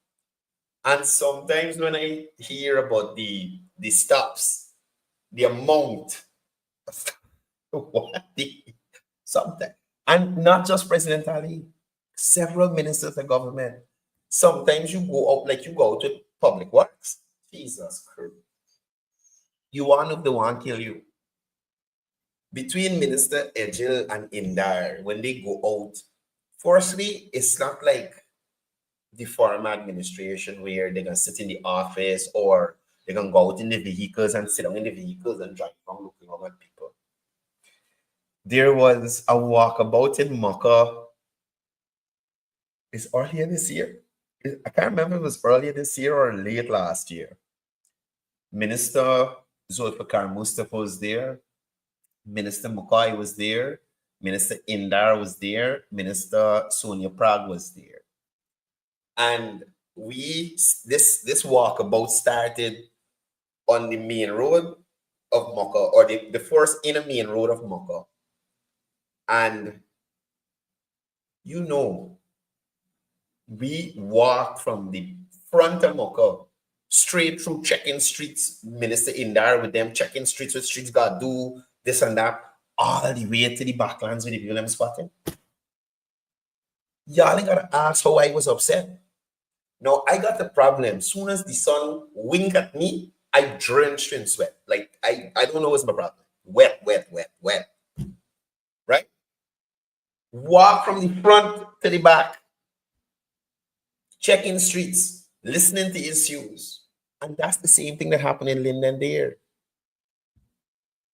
And sometimes when I hear about the stops, the amount sometimes, and not just President Ali, several ministers of government. Sometimes you go out like you go to public works. Jesus Christ. You want if they want kill you. Between Minister Ejil and Indar, when they go out, firstly, it's not like the former administration where they're gonna sit in the office or they're gonna go out in the vehicles and sit down in the vehicles and drive around looking over at people. there was a walkabout in Mocha. It's earlier this year. I can't remember if it was earlier this year or late last year. Minister Zulfikar Mustafa was there. Minister Mukai was there. Minister Indar was there. Minister Sonia Prague was there. And this walkabout started on the main road of Mocha, or the first inner main road of Mocha. And you know, we walked from the front of Mocha straight through checking streets, Minister Indar with them checking streets, with streets got do this and that, all the way to the backlands with the people I'm spotting. Y'all ain't gotta ask how I was upset. Now I got the problem. Soon as the sun winked at me, I drenched in sweat. Like I don't know what's my problem. Wet. Right? Walk from the front to the back, checking streets, listening to issues. And that's the same thing that happened in Linden there.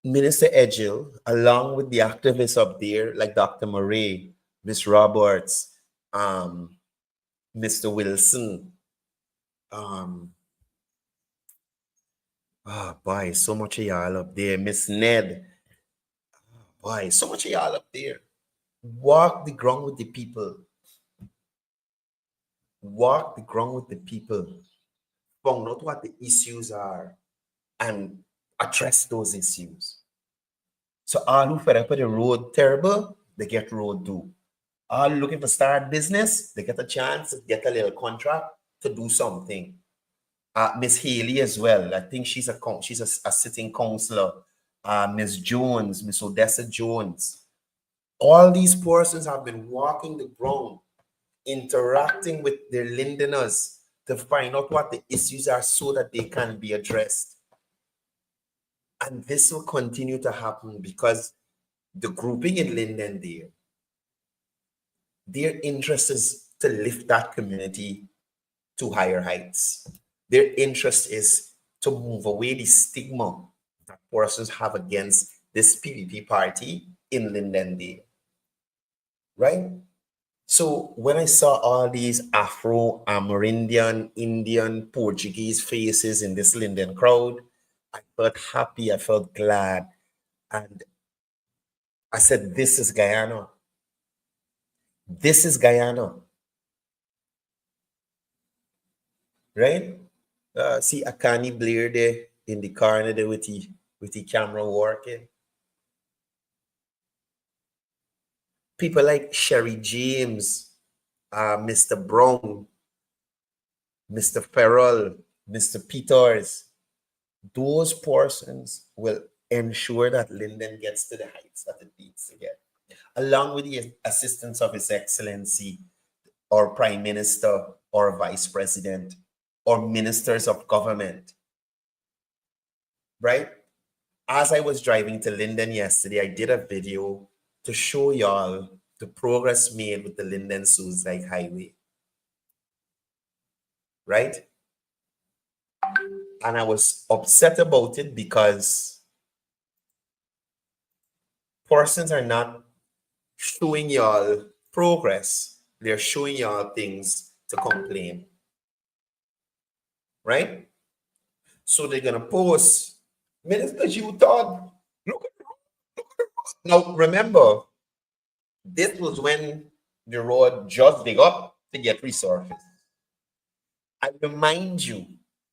Minister Edgel, along with the activists up there, like Dr. Murray, Miss Roberts, Mr. Wilson, boy, so much of y'all up there. Miss Ned, boy, so much of y'all up there. Walk the ground with the people. Walk the ground with the people. Find out what the issues are and address those issues. So all who fed up with the road terrible, they get road do. All looking for start business, they get a chance to get a little contract to do something. Miss Haley as well. I think she's a sitting councillor. Miss Jones, Miss Odessa Jones. All these persons have been walking the ground, interacting with their Lindeners to find out what the issues are so that they can be addressed. And this will continue to happen because the grouping in Linden there, their interest is to lift that community to higher heights. Their interest is to move away the stigma that persons have against this PPP party in Linden there. Right? So when I saw all these Afro, Amerindian, Indian, Portuguese faces in this Linden crowd, I felt happy, I felt glad. And I said, this is Guyana. This is Guyana. Right? See Akani Blair there in the corner there with the camera working. People like Sherry James, Mr. Brown, Mr. Farrell, Mr. Peters, those persons will ensure that Linden gets to the heights that it needs to get, along with the assistance of His Excellency, or Prime Minister, or Vice President, or ministers of government. Right? As I was driving to Linden yesterday, I did a video to show y'all the progress made with the Linden-Suzdijk Highway. Right? And I was upset about it because persons are not showing y'all progress. They're showing y'all things to complain. Right? So they're going to post, Minister Hugh Todd, look at the road. Now, remember, this was when the road just dig up to get resurfaced. I remind you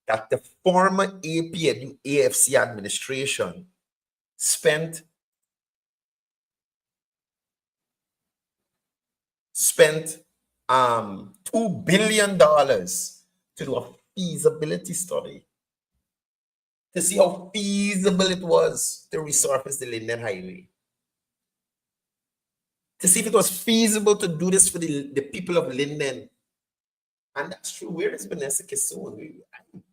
that the former APNU AFC administration spent $2 billion to do a feasibility study to see how feasible it was to resurface the Linden Highway. To see if it was feasible to do this for the people of Linden. And that's true. Where is Vanessa Kissoon?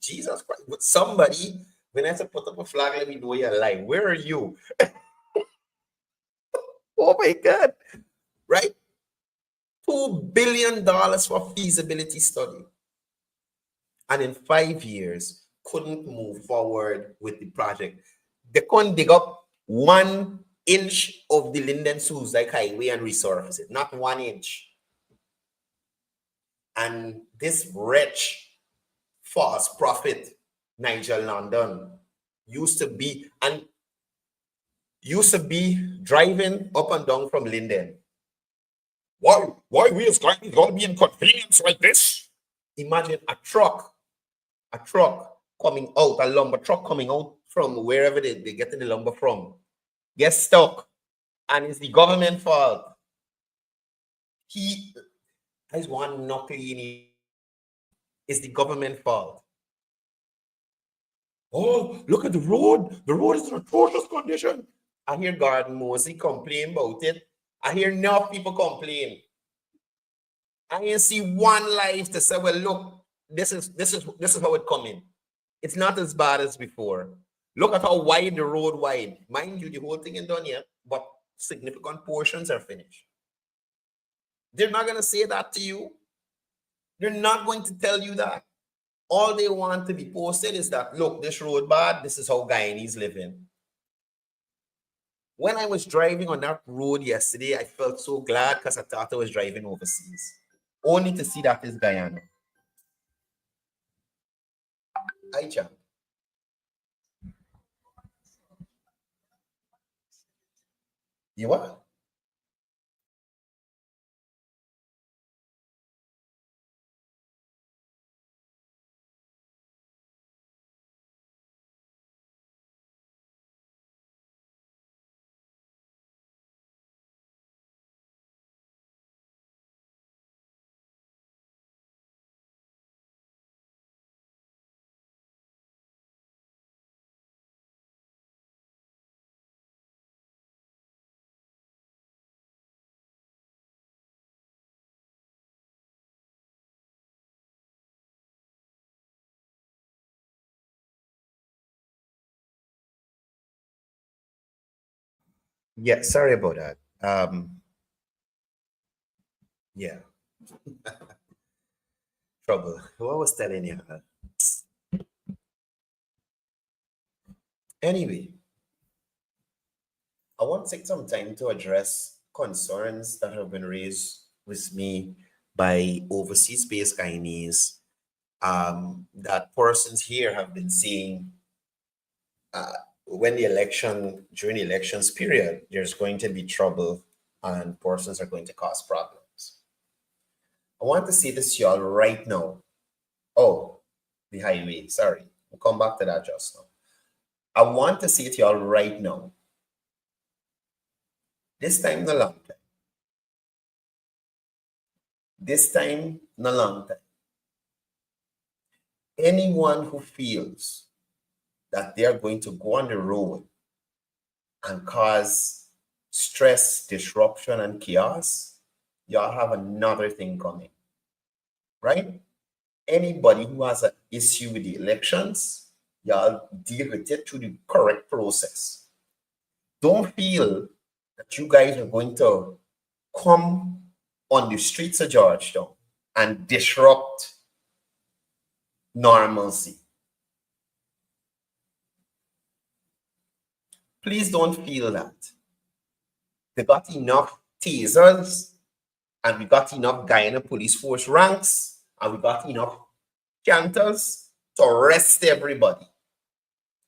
Jesus Christ. But somebody, when I have to put up a flag, let me know you're lying. Where are you? Oh my God. Right? $2 billion for feasibility study. And in 5 years, couldn't move forward with the project. They couldn't dig up one inch of the Linden Suicide Highway and resurface it, not 1 inch. And this rich, false prophet, Nigel London, used to be driving up and down from Linden. Why we as guys gonna be inconvenienced like this? Imagine a truck coming out, a lumber truck coming out from wherever they getting the lumber from, gets stuck, and it's the government fault. He has one knuckle in. It's the government fault. Oh, look at the road. The road is in atrocious condition. I hear Gordon Mosey complain about it. I hear enough people complain. I ain't see one life to say, well, look, this is how it coming. It's not as bad as before. Look at how wide the road wide. Mind you, the whole thing ain't done yet, but significant portions are finished. They're not going to say that to you. They're not going to tell you that. All they want to be posted is that, look, this road bad, this is how Guyanese living. When I was driving on that road yesterday, I felt so glad because I thought I was driving overseas. Only to see that is Guyana. Hi, champ. You what? Yeah, sorry about that. Yeah. Trouble. What was telling you? Anyway, I want to take some time to address concerns that have been raised with me by overseas-based Guyanese, that persons here have been saying when during the elections period, there's going to be trouble and persons are going to cause problems. I want to say this to y'all right now. Oh, the highway, sorry. We'll come back to that just now. I want to say to y'all right now, this time no long time. This time no long time. Anyone who feels that they're going to go on the road and cause stress, disruption, and chaos, y'all have another thing coming, right? Anybody who has an issue with the elections, y'all deal with it through the correct process. Don't feel that you guys are going to come on the streets of Georgetown and disrupt normalcy. Please don't feel that. They got enough tasers, and we got enough Guyana police force ranks, and we got enough canters to arrest everybody.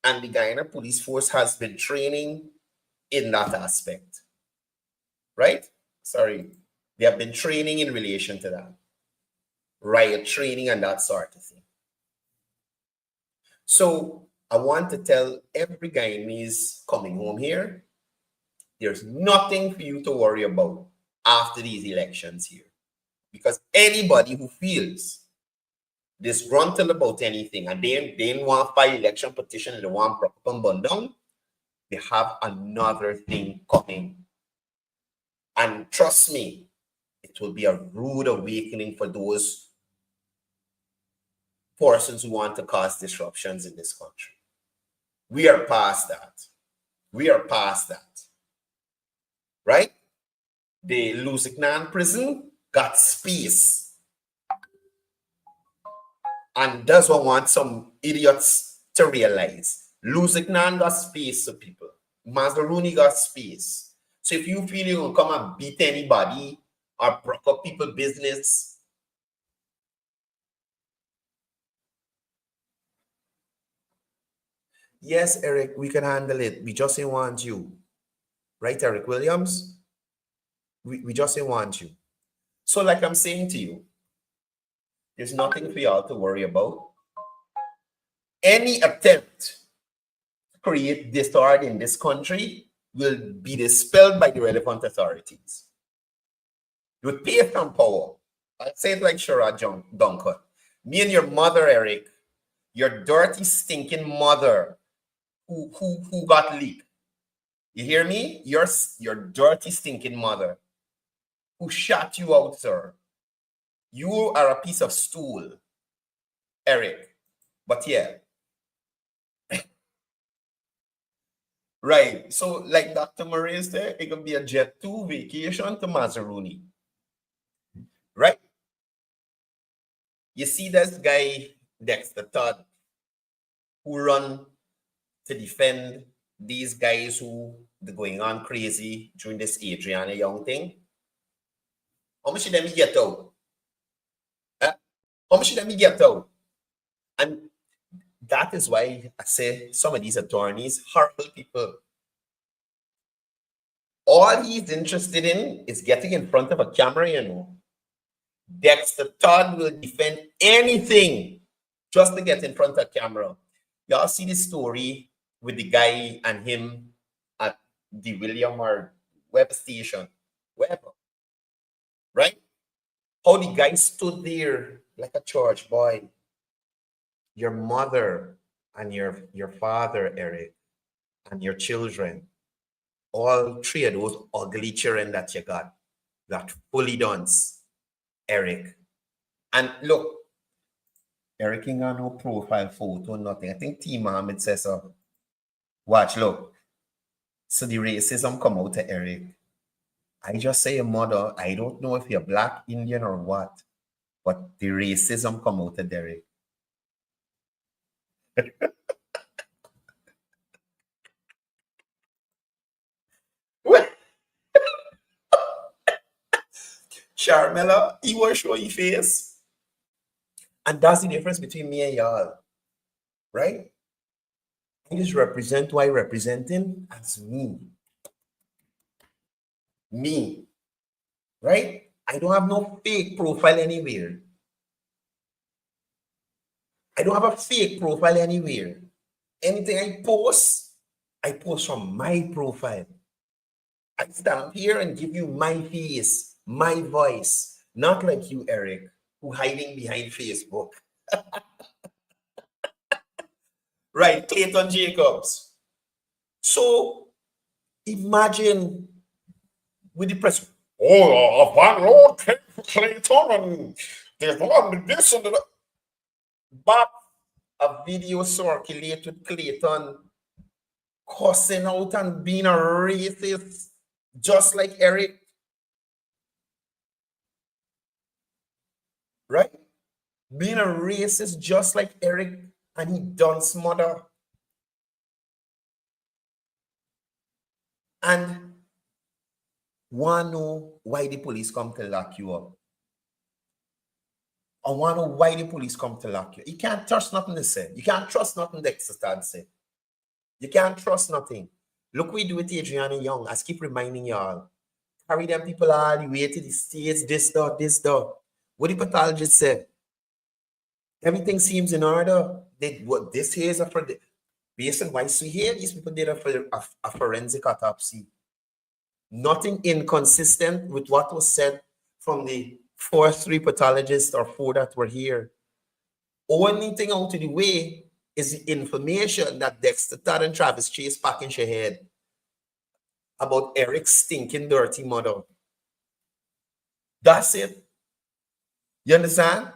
And the Guyana police force has been training in that aspect, right? Sorry, they have been training in relation to that. Riot training and that sort of thing. So I want to tell every Guyanese coming home here, there's nothing for you to worry about after these elections here. Because anybody who feels disgruntled about anything and they want to file election petition and they want to burn down, they have another thing coming. And trust me, it will be a rude awakening for those persons who want to cause disruptions in this country. We are past that. We are past that. Right? The Lusignan prison got space. And that's what I want some idiots to realize. Lusignan got space for people. Mazzaroni got space. So if you feel you're gonna come and beat anybody or broke up people's business, yes, Eric, we can handle it. We just ain't want you. Right, Eric Williams? We just ain't want you. So like I'm saying to you, there's nothing for y'all to worry about. Any attempt to create discord in this country will be dispelled by the relevant authorities. With peace and power. I'll say it like Sherrod Duncan. Me and your mother, Eric, your dirty, stinking mother who got leaked. You hear me? Your dirty, stinking mother who shot you out, sir. You are a piece of stool, Eric. But yeah. Right. So like Dr. Murray said, it could be a Jet 2 vacation to Mazzaroni. Right? You see this guy, Dexter Todd, who run to defend these guys who are going on crazy during this Adriana Young thing. How much did he get out? How much did he get out? And that is why I say some of these attorneys, horrible people. All he's interested in is getting in front of a camera, you know. Dexter Todd will defend anything just to get in front of camera. Y'all see the story with the guy and him at the William or Webb station, wherever, right? How the guy stood there like a church boy. Your mother and your father, Eric, and your children, all three of those ugly children that you got fully dance, Eric. And look, Eric ain't got no profile photo, nothing. I think T. Mohammed says so. Watch, look. So the racism come out to Eric. I just say your mother, I don't know if you're black, Indian, or what, but the racism come out to Derek. Charmella, he won't show your face. And that's the difference between me and y'all. Right? I just represent who I representing as me. Me. Right? I don't have no fake profile anywhere. I don't have a fake profile anywhere. Anything I post from my profile. I stand here and give you my face, my voice, not like you, Eric, who hiding behind Facebook. Right, Clayton Jacobs. So imagine with the press, Van Lord came for Clayton and they wanted this and that. But a video circulated with Clayton cussing out and being a racist, just like Eric. Right? Being a racist just like Eric, and he done smother. And wanna know why the police come to lock you up. I wanna know why the police come to lock you. You can't trust nothing they say. You can't trust nothing Dexter Todd say. You can't trust nothing. Look what we do with Adriana Young. I keep reminding y'all. Carry them people all the way to the States, this, that. What the pathologist said. Everything seems in order. What this here is based on why we hear these people did a forensic autopsy. Nothing inconsistent with what was said from the 3 pathologists or 4 that were here. Only thing out of the way is the information that Dexter Todd and Travis Chase pack in your head about Eric's stinking dirty mother. That's it. You understand?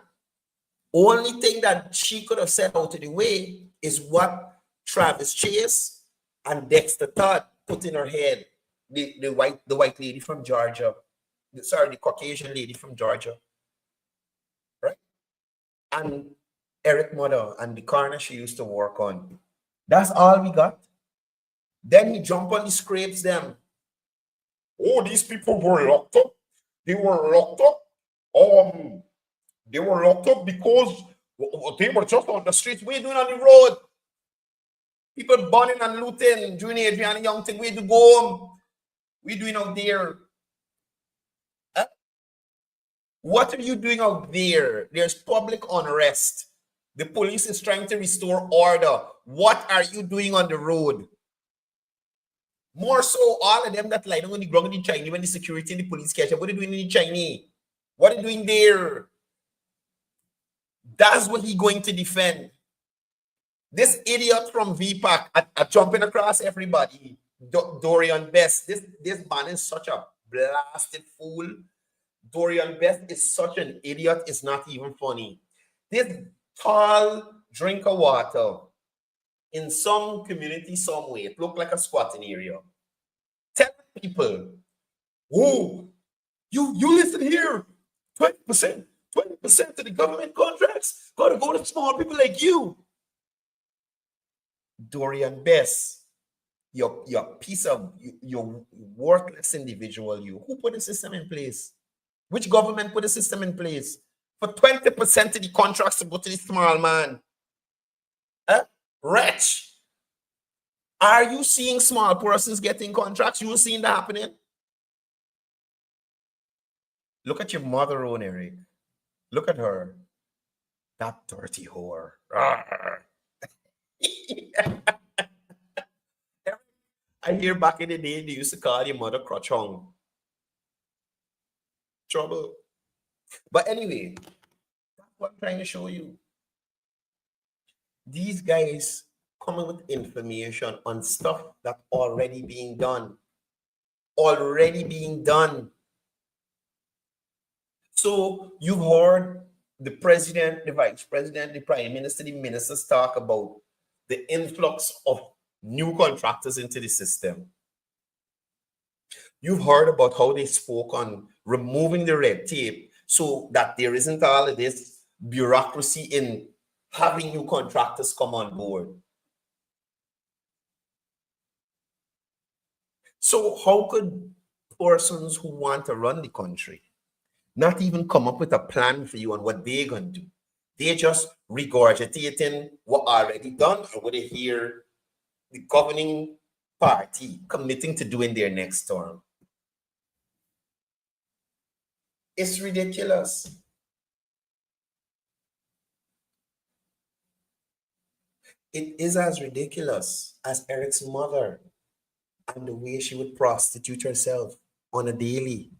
Only thing that she could have said out of the way is what Travis Chase and Dexter Todd put in her head. The white lady from Georgia. The Caucasian lady from Georgia. Right? And Eric mother and the corner she used to work on. That's all we got. Then he jump on the scrapes them. Oh, these people were locked up. They were locked up. They were locked up because they were just on the streets. What are you doing on the road? People burning and looting. Junior Adrian Young thing. Where to go home? What are you doing out there? Huh? What are you doing out there? There's public unrest. The police is trying to restore order. What are you doing on the road? More so, all of them that lie down on the ground in China when the security and the police catch up. What are you doing in China? What are you doing there? That's what he's going to defend. This idiot from VPAC are jumping across everybody. Dorian Best. This man is such a blasted fool. Dorian Best is such an idiot. It's not even funny. This tall drink of water in some community somewhere, it looked like a squatting area. Tell people, oh, you listen here, 20% of the government contracts gotta go to small people like you. Dorian Best, you're piece of, you're worthless individual, you. Who put the system in place? Which government put the system in place? For 20% of the contracts to go to the small man. Huh? Wretch. Are you seeing small persons getting contracts? You seeing that happening? Look at your mother, own Eric. Look at her. That dirty whore. I hear back in the day they used to call your mother crotch hung. Trouble. But anyway, that's what I'm trying to show you. These guys coming with information on stuff that's already being done. Already being done. So you've heard the president, the vice president, the prime minister, the ministers talk about the influx of new contractors into the system. You've heard about how they spoke on removing the red tape so that there isn't all of this bureaucracy in having new contractors come on board. So how could persons who want to run the country not even come up with a plan for you on what they're going to do? They're just regurgitating what already done or what they hear the governing party committing to do in their next term. It's ridiculous. It is as ridiculous as Eric's mother and the way she would prostitute herself on a daily.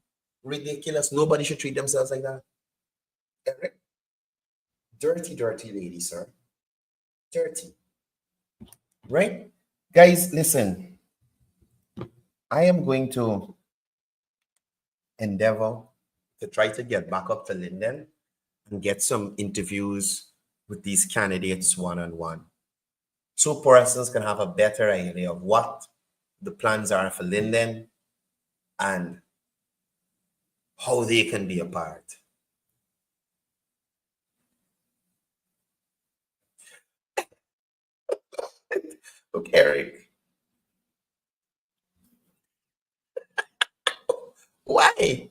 Ridiculous. Nobody should treat themselves like that. Eric, dirty, dirty lady, sir. Dirty. Right? Guys, listen. I am going to endeavor to try to get back up to Linden and get some interviews with these candidates one-on-one. So persons can have a better idea of what the plans are for Linden and how they can be a part. Look, Eric. Why?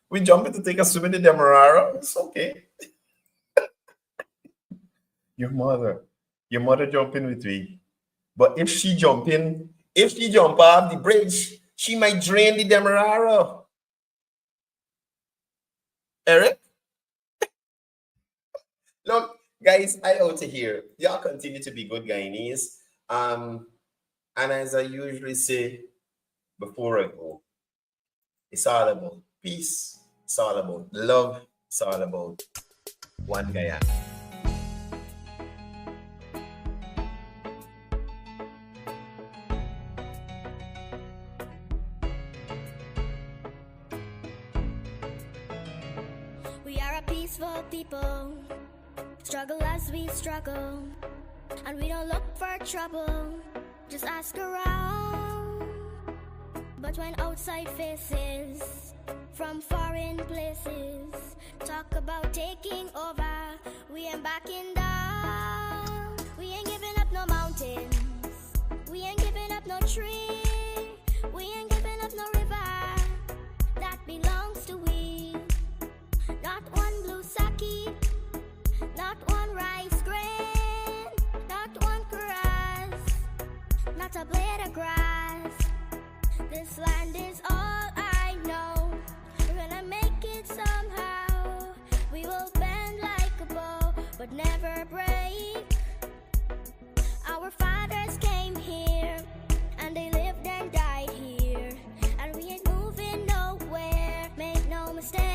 We jumping to take a swim in the Demerara? It's okay. Your mother jumping with me. But if she jump off the bridge, she might drain the Demerara. Eric? Look, guys, I out of here. Y'all continue to be good Guyanese. And as I usually say before I go, it's all about peace. It's all about love. It's all about one Guyana. We are a peaceful people, struggle as we struggle, and we don't look for trouble, just ask around. But when outside faces from foreign places talk about taking over, we ain't backing down. We ain't giving up no mountains, we ain't giving up no trees. this land is all I know. We're gonna make it somehow. We will bend like a bow, but never break. Our fathers came here, and they lived and died here, and we ain't moving nowhere. Make no mistake.